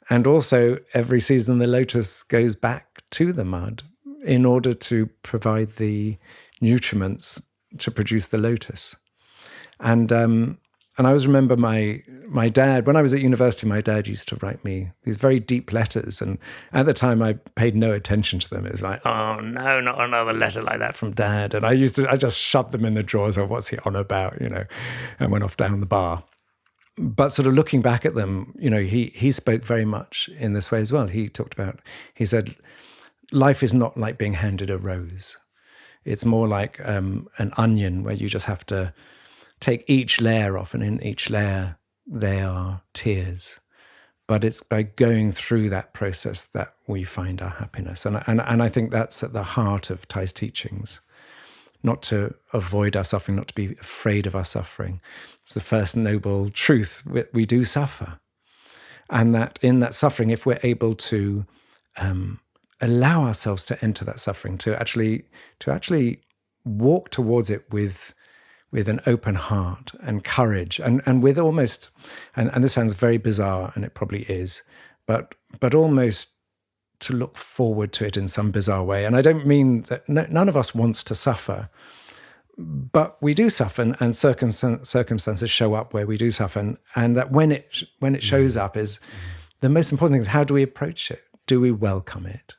And also every season the lotus goes back to the mud in order to provide the nutriments to produce the lotus. And I always remember my dad, when I was at university, my dad used to write me these very deep letters. And at the time, I paid no attention to them. It was like, oh, no, not another letter like that from Dad. And I just shoved them in the drawers. Oh, what's he on about, and went off down the bar. But sort of looking back at them, he spoke very much in this way as well. He said, life is not like being handed a rose. It's more like an onion where you just have to take each layer off, and in each layer there are tears. But it's by going through that process that we find our happiness. And I think that's at the heart of Thay's teachings. Not to avoid our suffering, not to be afraid of our suffering. It's the first noble truth. We do suffer. And that in that suffering, if we're able to allow ourselves to enter that suffering, to actually walk towards it with an open heart and courage and with almost, and this sounds very bizarre, and it probably is, but almost to look forward to it in some bizarre way. And I don't mean that none of us wants to suffer, but we do suffer, and circumstances show up where we do suffer. And that when it shows up is the most important thing is, how do we approach it? Do we welcome it?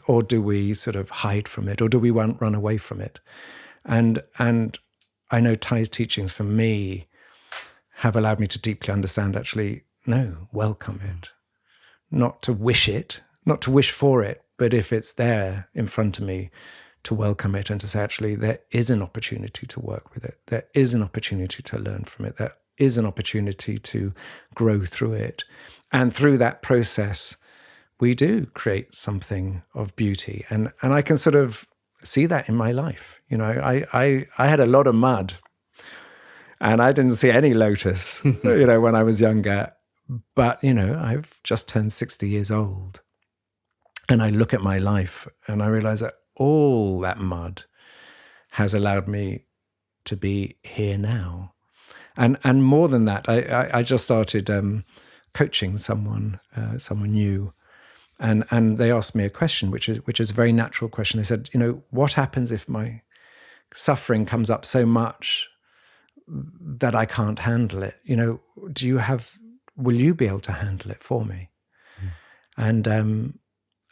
Or do we sort of hide from it? Or do we run away from it? And I know Thay's teachings for me have allowed me to deeply understand, actually, no, welcome it. Not to wish it, not to wish for it, but if it's there in front of me, to welcome it and to say, actually, there is an opportunity to work with it. There is an opportunity to learn from it. There is an opportunity to grow through it. And through that process, we do create something of beauty. And I can sort of see that in my life. I had a lot of mud and I didn't see any lotus, when I was younger. But, I've just turned 60 years old. And I look at my life and I realize that all that mud has allowed me to be here now. And more than that, I just started coaching someone new. And they asked me a question, which is a very natural question. They said, what happens if my suffering comes up so much that I can't handle it? Will you be able to handle it for me? And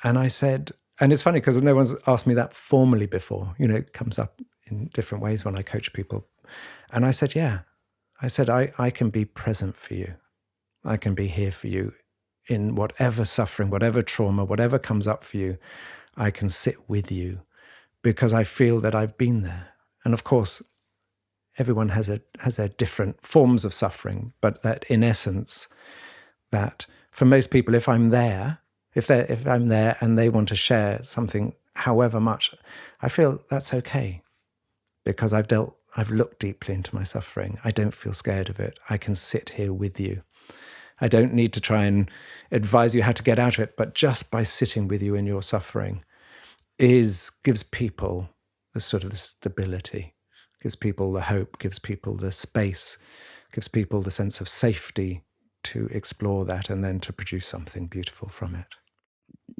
I said, and it's funny because no one's asked me that formally before. It comes up in different ways when I coach people. And I said, yeah. I said, I can be present for you. I can be here for you in whatever suffering, whatever trauma, whatever comes up for you. I can sit with you because I feel that I've been there. And of course, everyone has their different forms of suffering, but that in essence, that for most people, if I'm there, if I'm there and they want to share something, however much, I feel that's okay because I've looked deeply into my suffering. I don't feel scared of it. I can sit here with you. I don't need to try and advise you how to get out of it, but just by sitting with you in your suffering gives people the sort of the stability, gives people the hope, gives people the space, gives people the sense of safety to explore that and then to produce something beautiful from it.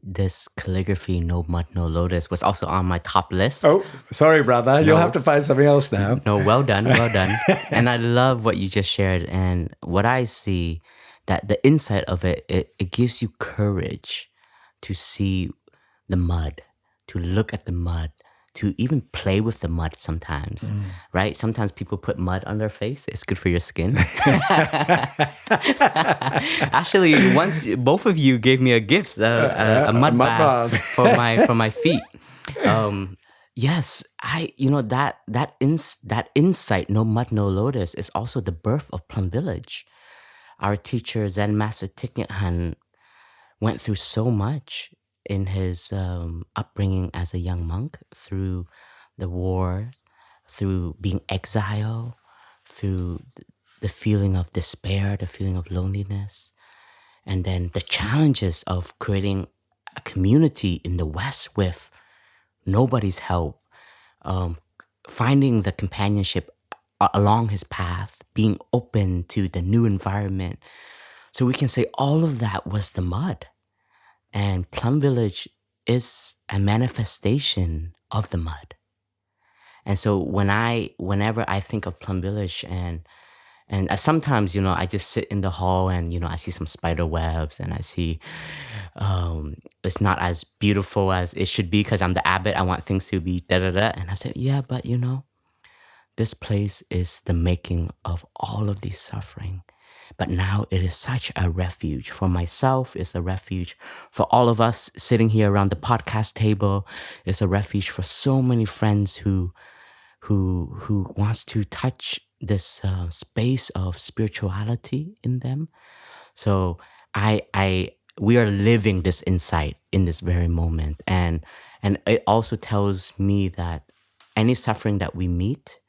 this calligraphy, No Mud, No Lotus, was also on my top list. Oh, sorry, brother. You'll have to find something else now. No, well done, well done. And I love what you just shared. And what I see, that the insight of it, it gives you courage to see the mud, to look at the mud, to even play with the mud sometimes, right? Sometimes people put mud on their face. It's good for your skin. Actually, once both of you gave me a gift, a mud bath for my feet. Yes, that insight, No Mud, No Lotus, is also the birth of Plum Village. Our teacher, Zen Master Thich Nhat Hanh, went through so much in his upbringing as a young monk, through the war, through being exiled, through the feeling of despair, the feeling of loneliness, and then the challenges of creating a community in the West with nobody's help, finding the companionship along his path, being open to the new environment. So we can say all of that was the mud. And Plum Village is a manifestation of the mud. And so whenever I think of Plum Village, and sometimes, I just sit in the hall and, I see some spider webs, and I see it's not as beautiful as it should be because I'm the abbot. I want things to be da-da-da. And I said, yeah, but this place is the making of all of these suffering. But now it is such a refuge for myself. It's a refuge for all of us sitting here around the podcast table. It's a refuge for so many friends who wants to touch this space of spirituality in them. So we are living this insight in this very moment, and it also tells me that any suffering that we meet,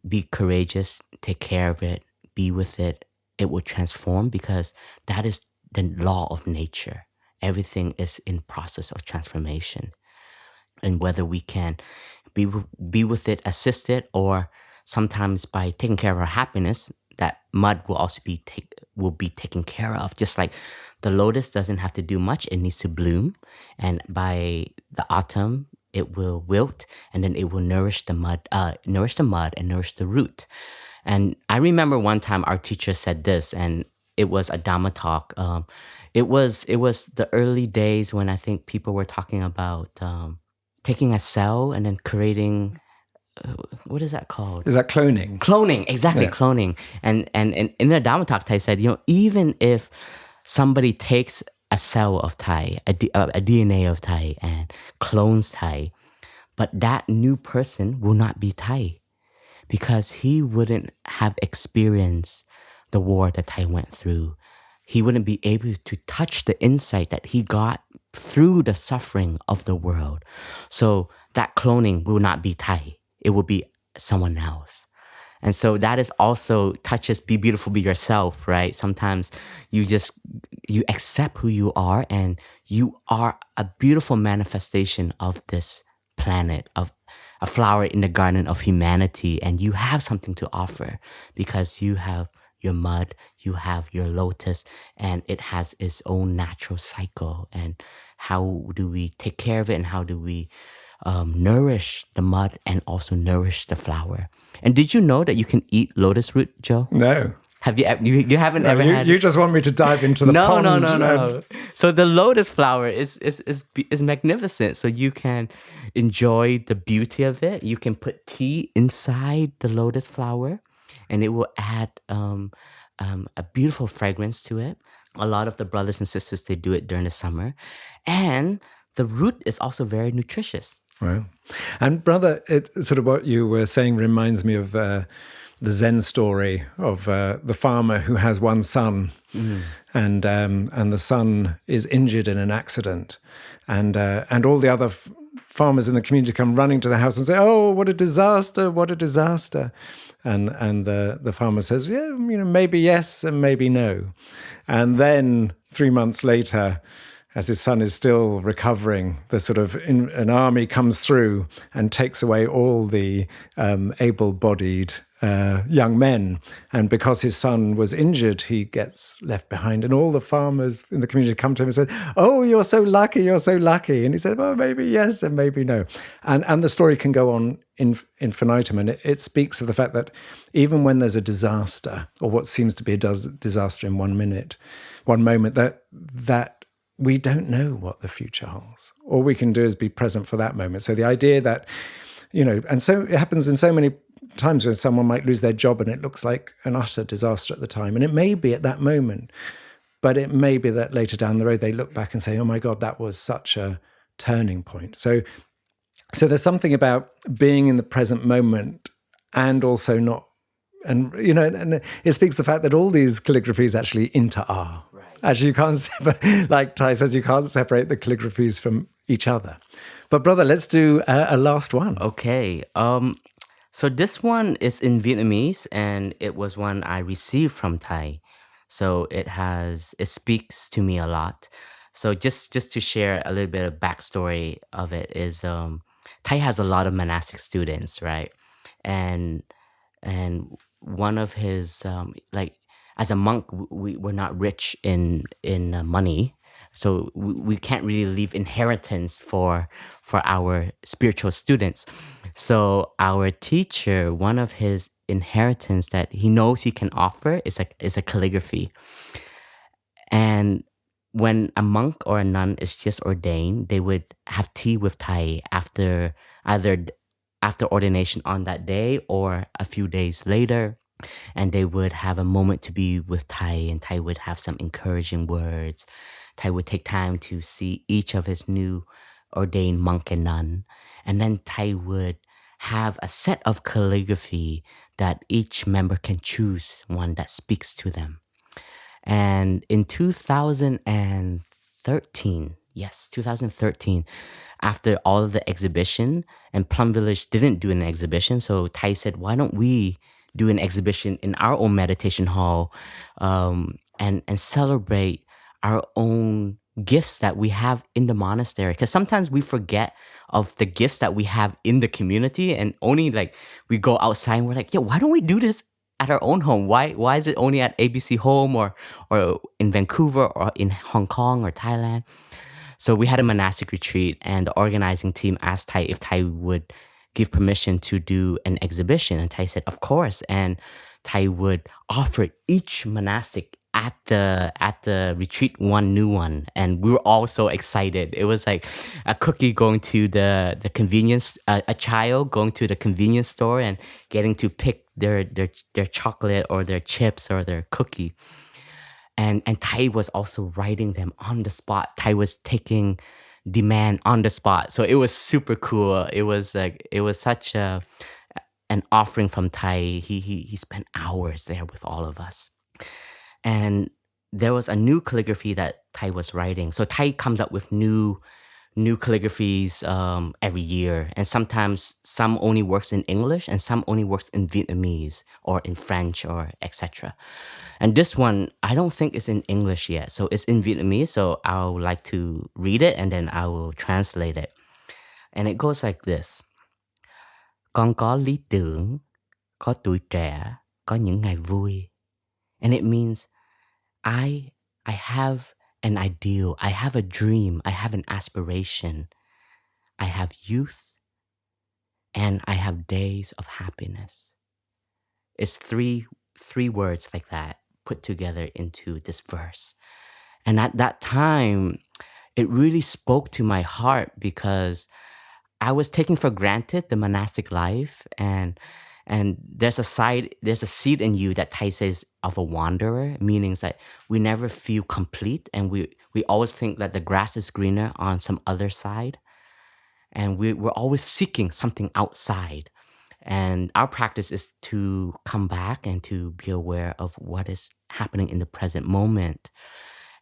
be courageous, take care of it, be with it. It will transform, because that is the law of nature. Everything is in process of transformation. And whether we can be with it, assist it, or sometimes by taking care of our happiness, that mud will also be taken care of. Just like the lotus doesn't have to do much, it needs to bloom. And by the autumn, it will wilt, and then it will nourish the mud and nourish the root. And I remember one time our teacher said this, and it was a Dhamma talk. It was the early days when I think people were talking about taking a cell and then creating, what is that called? Is that cloning? Cloning, exactly, yeah. Cloning. And in the Dhamma talk, Thay said, even if somebody takes a cell of Thay, a DNA of Thay, and clones Thay, but that new person will not be Thay, because he wouldn't have experienced the war that Thay went through. He wouldn't be able to touch the insight that he got through the suffering of the world. So that cloning will not be Thay. It will be someone else. And so that is also touches be beautiful, be yourself, right? Sometimes you accept who you are, and you are a beautiful manifestation of this planet, of a flower in the garden of humanity, and you have something to offer because you have your mud, you have your lotus, and it has its own natural cycle. And how do we take care of it, and how do we nourish the mud and also nourish the flower? And did you know that you can eat lotus root, Jo? No. Have you haven't ever had you just want me to dive into the pond? No. So the lotus flower is magnificent. So you can enjoy the beauty of it. You can put tea inside the lotus flower, and it will add a beautiful fragrance to it. A lot of the brothers and sisters, they do it during the summer, and the root is also very nutritious. Wow. And brother, sort of what you were saying reminds me of the Zen story of the farmer who has one son, and the son is injured in an accident, and all the other farmers in the community come running to the house and say, "Oh, what a disaster! What a disaster!" And the farmer says, "Yeah, maybe yes and maybe no." And then 3 months later, as his son is still recovering, an army comes through and takes away all the able-bodied young men. And because his son was injured, he gets left behind. And all the farmers in the community come to him and said, "Oh, you're so lucky, you're so lucky." And he said, "Well, maybe yes and maybe no." And the story can go on infinitum. And it speaks of the fact that even when there's a disaster, or what seems to be a disaster in 1 moment, that we don't know what the future holds. All we can do is be present for that moment. So the idea that, and so it happens in so many times when someone might lose their job and it looks like an utter disaster at the time. And it may be at that moment, but it may be that later down the road they look back and say, "Oh my God, that was such a turning point." So there's something about being in the present moment and also not, and it speaks to the fact that all these calligraphies actually inter-are. Right. Actually, you can't separate, like Thay says, you can't separate the calligraphies from each other. But brother, let's do a last one. Okay. So this one is in Vietnamese, and it was one I received from Thay. So it speaks to me a lot. So just to share a little bit of backstory of it is, Thay has a lot of monastic students, right? And one of his, as a monk, we're not rich in money. So we can't really leave inheritance for our spiritual students. So our teacher, one of his inheritance that he knows he can offer is a calligraphy. And when a monk or a nun is just ordained, they would have tea with Thay after ordination on that day or a few days later. And they would have a moment to be with Thay, and Thay would have some encouraging words. Thay would take time to see each of his new ordained monk and nun. And then Thay would have a set of calligraphy that each member can choose one that speaks to them. And in 2013, after all of the exhibition, and Plum Village didn't do an exhibition, so Thay said, "Why don't we do an exhibition in our own meditation hall and celebrate our own gifts that we have in the monastery?" Because sometimes we forget of the gifts that we have in the community, and only we go outside and we're like, "Yeah, why don't we do this at our own home? Why is it only at ABC Home or in Vancouver or in Hong Kong or Thailand?" So we had a monastic retreat, and the organizing team asked Thay if Thay would give permission to do an exhibition. And Thay said, of course. And Thay would offer each monastic at the retreat one new one. And we were all so excited. It was like a cookie going to the convenience, a child going to the convenience store and getting to pick their chocolate or their chips or their cookie. And Thay was also writing them on the spot. Thay was taking demand on the spot. So it was super cool. It was such an offering from Thay. He spent hours there with all of us. And there was a new calligraphy that Thay was writing. So Thay comes up with new calligraphies every year. And sometimes some only works in English and some only works in Vietnamese or in French or etc. And this one, I don't think it's in English yet. So it's in Vietnamese. So I would like to read it and then I will translate it. And it goes like this. Con có lý tưởng, có tuổi trẻ, có những ngày vui. And it means I have an ideal, I have a dream, I have an aspiration. I have youth and I have days of happiness. It's three words like that put together into this verse. And at that time, it really spoke to my heart because I was taking for granted the monastic life, and there's a seed in you that Thay says of a wanderer, meaning that we never feel complete, and we always think that the grass is greener on some other side, and we're always seeking something outside. And our practice is to come back and to be aware of what is happening in the present moment.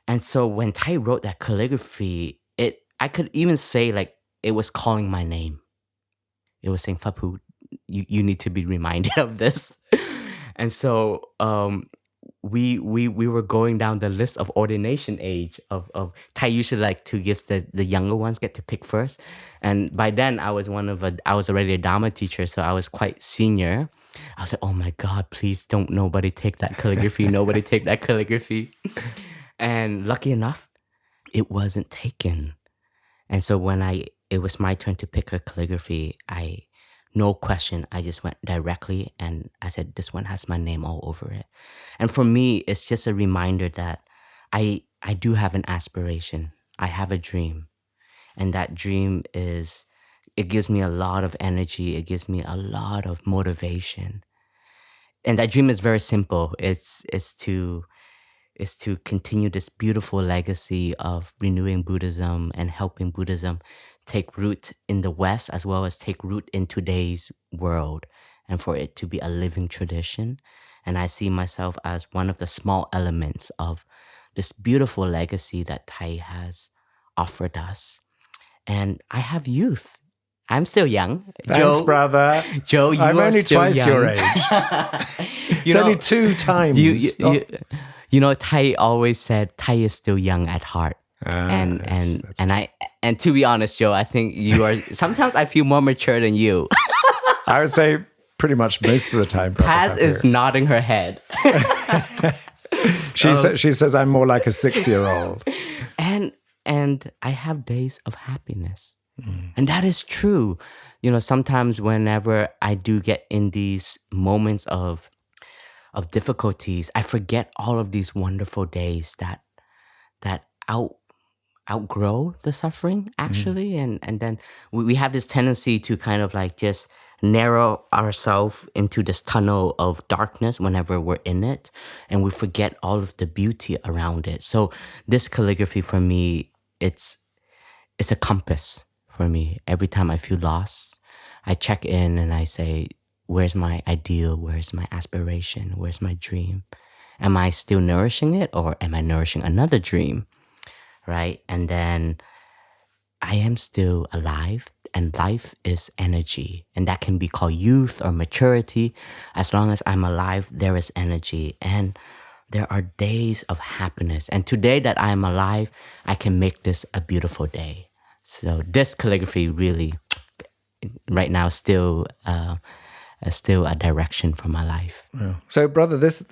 And so when Thay wrote that calligraphy, I could even say like it was calling my name. It was saying, Phap Huu, you need to be reminded of this. And so we were going down the list of ordination age of Thay usually like to give the younger ones get to pick first. And by then I was already a Dharma teacher, so I was quite senior. I was like, oh my God, please don't nobody take that calligraphy. Nobody take that calligraphy. And lucky enough, it wasn't taken. And so when it was my turn to pick a calligraphy, no question, I just went directly and I said, this one has my name all over it. And for me, it's just a reminder that I do have an aspiration. I have a dream. And that dream it gives me a lot of energy. It gives me a lot of motivation. And that dream is very simple. It's to continue this beautiful legacy of renewing Buddhism and helping Buddhism take root in the West as well as take root in today's world, and for it to be a living tradition. And I see myself as one of the small elements of this beautiful legacy that Thay has offered us. And I have youth. I'm still young. Thanks, brother. Jo, you I'm are only still twice young. your age. It's only 2 times. You know, Thay always said Thay is still young at heart. And to be honest, Jo, I think you are. Sometimes I feel more mature than you. I would say pretty much most of the time. Paz is nodding her head. She says I'm more like a 6-year-old. And I have days of happiness. And that is true. You know, sometimes whenever I do get in these moments of difficulties, I forget all of these wonderful days that outgrow the suffering, actually. And then we have this tendency to kind of like just narrow ourselves into this tunnel of darkness whenever we're in it, and we forget all of the beauty around it. So this calligraphy for me, it's a compass for me. Every time I feel lost, I check in and I say, where's my ideal? Where's my aspiration? Where's my dream? Am I still nourishing it, or am I nourishing another dream? Right? And then I am still alive, and life is energy. And that can be called youth or maturity. As long as I'm alive, there is energy. And there are days of happiness. And today that I am alive, I can make this a beautiful day. So this calligraphy really, right now, still a direction for my life. Yeah. So, brother, this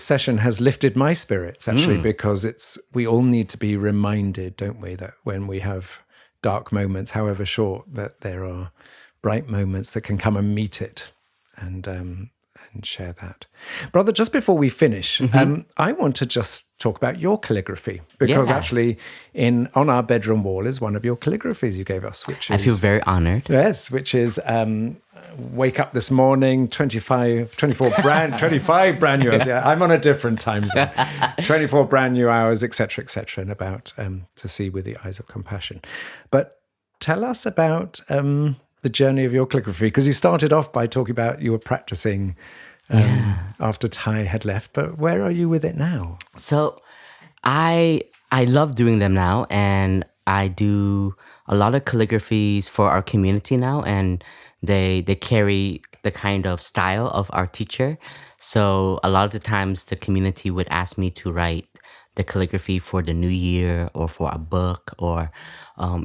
session has lifted my spirits, actually, because we all need to be reminded, don't we, that when we have dark moments, however short, that there are bright moments that can come and meet it and share that. Brother, just before we finish, I want to just talk about your calligraphy, because actually on our bedroom wall is one of your calligraphies you gave us, which is... I feel very honored. Yes, which is wake up this morning, 25 brand new hours. Yeah, I'm on a different time zone. 24 brand new hours, etc., and about to see with the eyes of compassion. But tell us about the journey of your calligraphy, because you started off by talking about you were practicing after Thay had left, but where are you with it now? So I love doing them now, and I do a lot of calligraphies for our community now, and they carry the kind of style of our teacher. So a lot of the times the community would ask me to write the calligraphy for the new year or for a book, or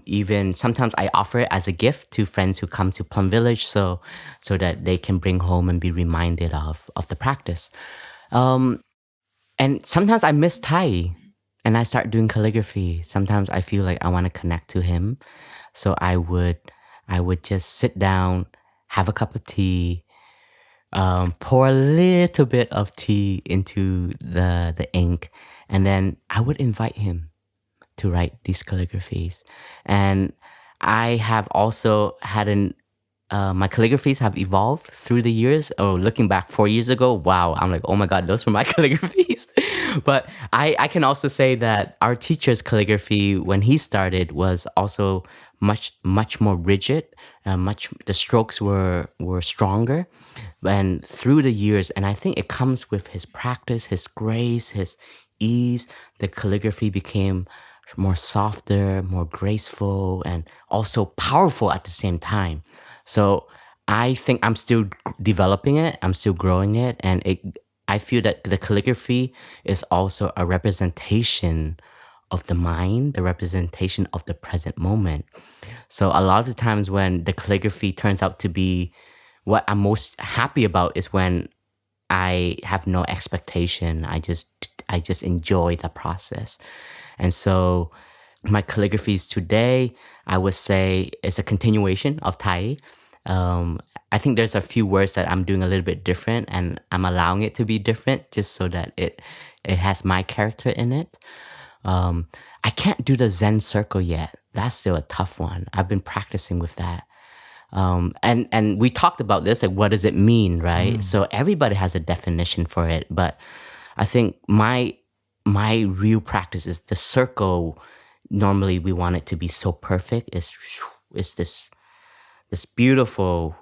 even sometimes I offer it as a gift to friends who come to Plum Village so that they can bring home and be reminded of the practice. And sometimes I miss Thay and I start doing calligraphy. Sometimes I feel like I want to connect to him. So I would just sit down, have a cup of tea, pour a little bit of tea into the ink, and then I would invite him to write these calligraphies. And I have also had my calligraphies have evolved through the years. Oh, looking back 4 years ago, wow, I'm like, oh my God, those were my calligraphies. But I can also say that our teacher's calligraphy, when he started, was also much more rigid. The strokes were stronger, and through the years, and I think it comes with his practice, his grace, his ease. The calligraphy became more softer, more graceful, and also powerful at the same time. So I think I'm still developing it. I'm still growing it, and I feel that the calligraphy is also a representation of the mind, the representation of the present moment. So a lot of the times when the calligraphy turns out to be what I'm most happy about is when I have no expectation. I just enjoy the process. And so my calligraphies today, I would say, is a continuation of Thay. I think there's a few words that I'm doing a little bit different, and I'm allowing it to be different just so that it has my character in it. I can't do the Zen Circle yet. That's still a tough one. I've been practicing with that. And we talked about this, like, what does it mean, right? So everybody has a definition for it, but I think my real practice is the circle. Normally we want it to be so perfect. It's this beautiful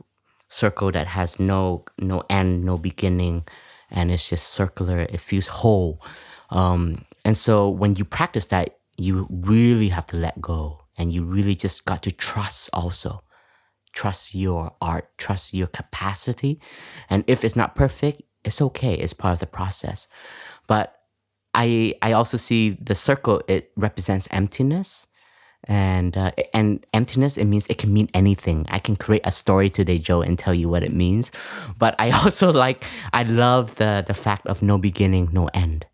circle that has no end, no beginning, and it's just circular. It feels whole. And so when you practice that, you really have to let go, and you really just got to trust also. Trust your art, trust your capacity. And if it's not perfect, it's okay. It's part of the process. But I also see the circle, it represents emptiness. And emptiness, it means it can mean anything. I can create a story today, Jo, and tell you what it means. But I also I love the fact of no beginning, no end,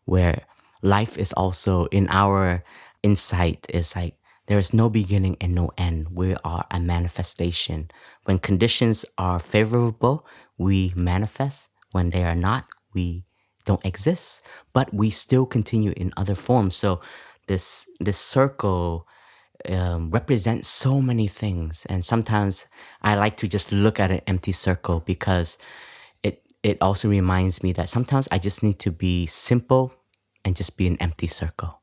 where life is also, in our insight, is like, there is no beginning and no end. We are a manifestation. When conditions are favorable, we manifest. When they are not, we don't exist. But we still continue in other forms. So this circle represents so many things. And sometimes I like to just look at an empty circle, because it also reminds me that sometimes I just need to be simple and just be an empty circle.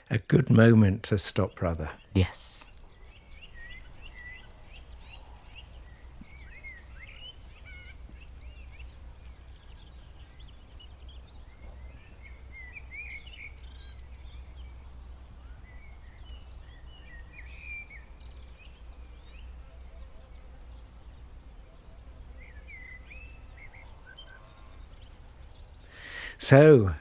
A good moment to stop, brother. Yes. So,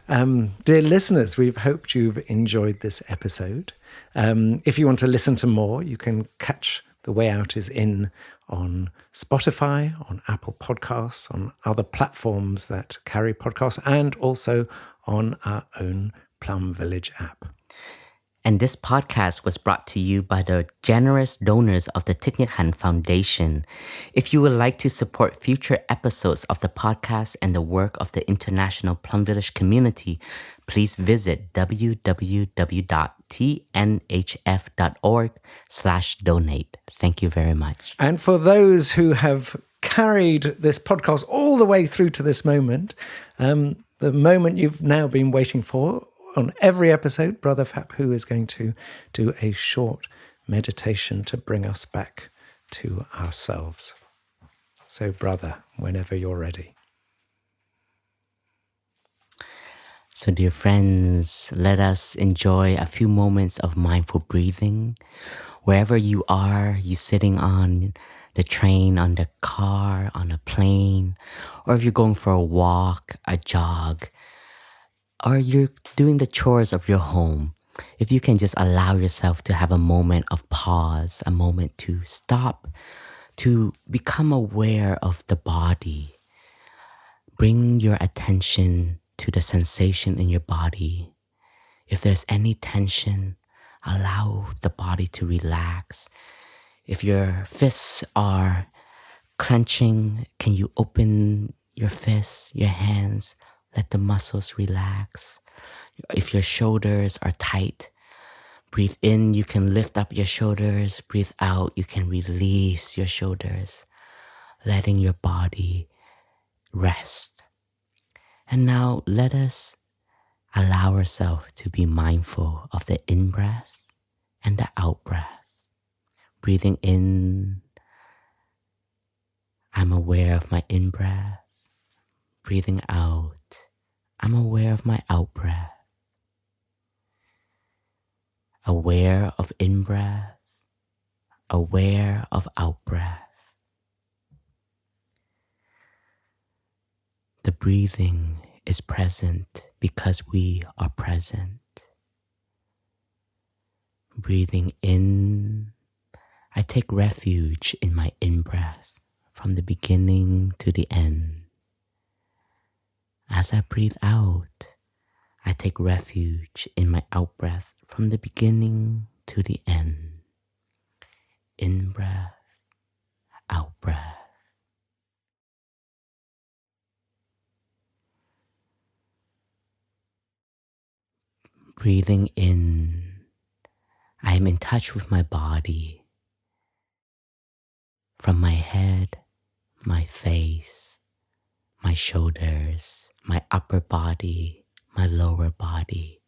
dear listeners, we've hoped you've enjoyed this episode. If you want to listen to more, you can catch The Way Out is In on Spotify, on Apple Podcasts, on other platforms that carry podcasts, and also on our own Plum Village app. And this podcast was brought to you by the generous donors of the Thich Nhat Hanh Foundation. If you would like to support future episodes of the podcast and the work of the international Plum Village community, please visit www.tnhf.org/donate. Thank you very much. And for those who have carried this podcast all the way through to this moment, the moment you've now been waiting for, on every episode, Brother Phap Huu is going to do a short meditation to bring us back to ourselves. So, brother, whenever you're ready. So, dear friends, let us enjoy a few moments of mindful breathing. Wherever you are, you sitting on the train, on the car, on a plane, or if you're going for a walk, a jog, or you're doing the chores of your home, if you can just allow yourself to have a moment of pause, a moment to stop, to become aware of the body. Bring your attention to the sensation in your body. If there's any tension, allow the body to relax. If your fists are clenching, can you open your fists, your hands? Let the muscles relax. If your shoulders are tight, breathe in, you can lift up your shoulders. Breathe out, you can release your shoulders, letting your body rest. And now let us allow ourselves to be mindful of the in-breath and the out-breath. Breathing in, I'm aware of my in-breath. Breathing out, I'm aware of my out-breath. Aware of in-breath, aware of out-breath. The breathing is present because we are present. Breathing in, I take refuge in my in-breath from the beginning to the end. As I breathe out, I take refuge in my out-breath from the beginning to the end. In-breath, out-breath. Breathing in, I am in touch with my body. From my head, my face, my shoulders, my upper body, my lower body.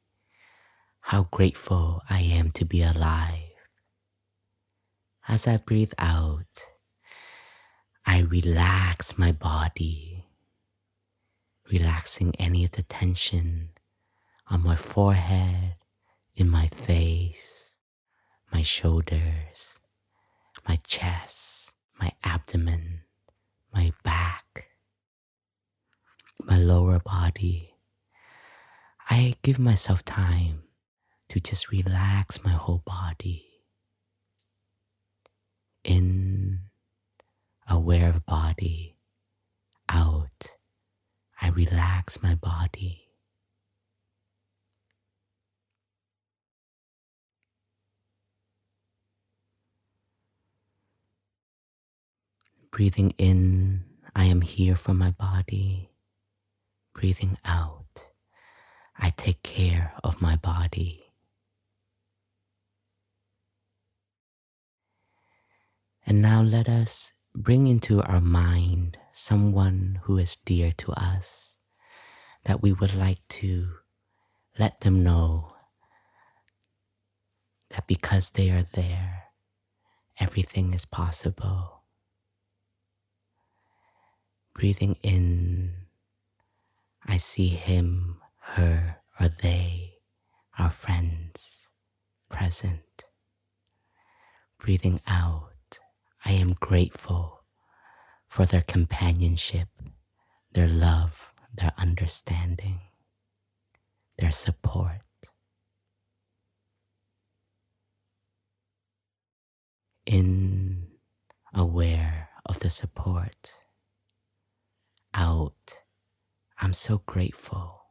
How grateful I am to be alive. As I breathe out, I relax my body, relaxing any of the tension on my forehead, in my face, my shoulders, my chest, my abdomen, my back, my lower body. I give myself time to just relax my whole body. In, aware of body. Out, I relax my body. Breathing in, I am here for my body. Breathing out, I take care of my body. And now let us bring into our mind someone who is dear to us, that we would like to let them know that because they are there, everything is possible. Breathing in, I see him, her, or they, our friends, present. Breathing out, I am grateful for their companionship, their love, their understanding, their support. In, aware of the support. Out, I'm so grateful.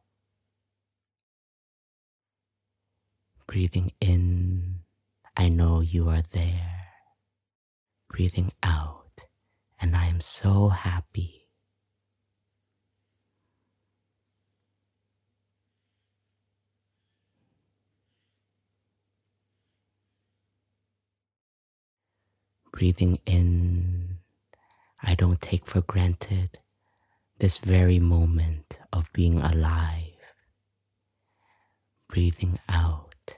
Breathing in, I know you are there. Breathing out, and I am so happy. Breathing in, I don't take for granted this very moment of being alive. Breathing out,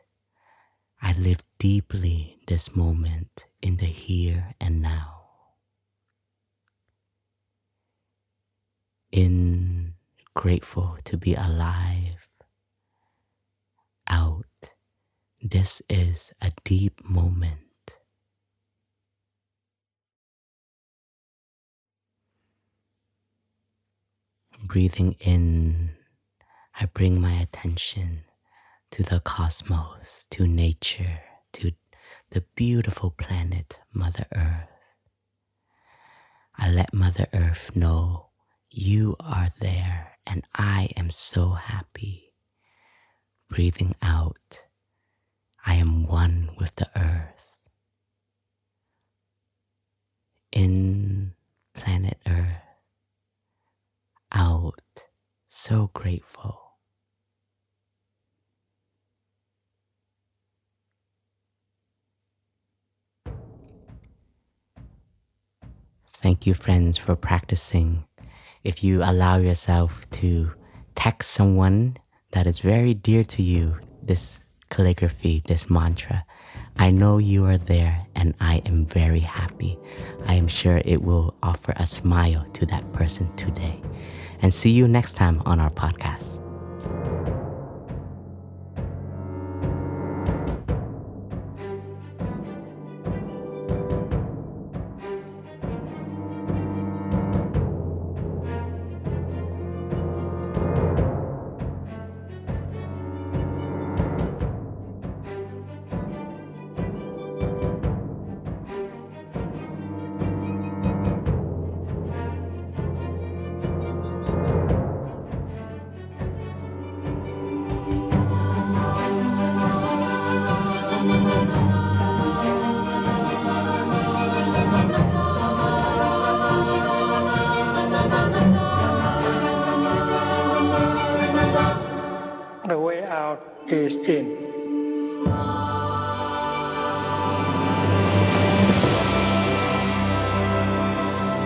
I live deeply this moment in the here and now. In, grateful to be alive. Out, this is a deep moment. Breathing in, I bring my attention to the cosmos, to nature, to the beautiful planet, Mother Earth. I let Mother Earth know you are there and I am so happy. Breathing out, I am one with the earth. In, planet Earth. Out, so grateful. Thank you, friends, for practicing. If you allow yourself to text someone that is very dear to you this calligraphy, this mantra, I know you are there and I am very happy. I am sure it will offer a smile to that person today. And see you next time on our podcast. in.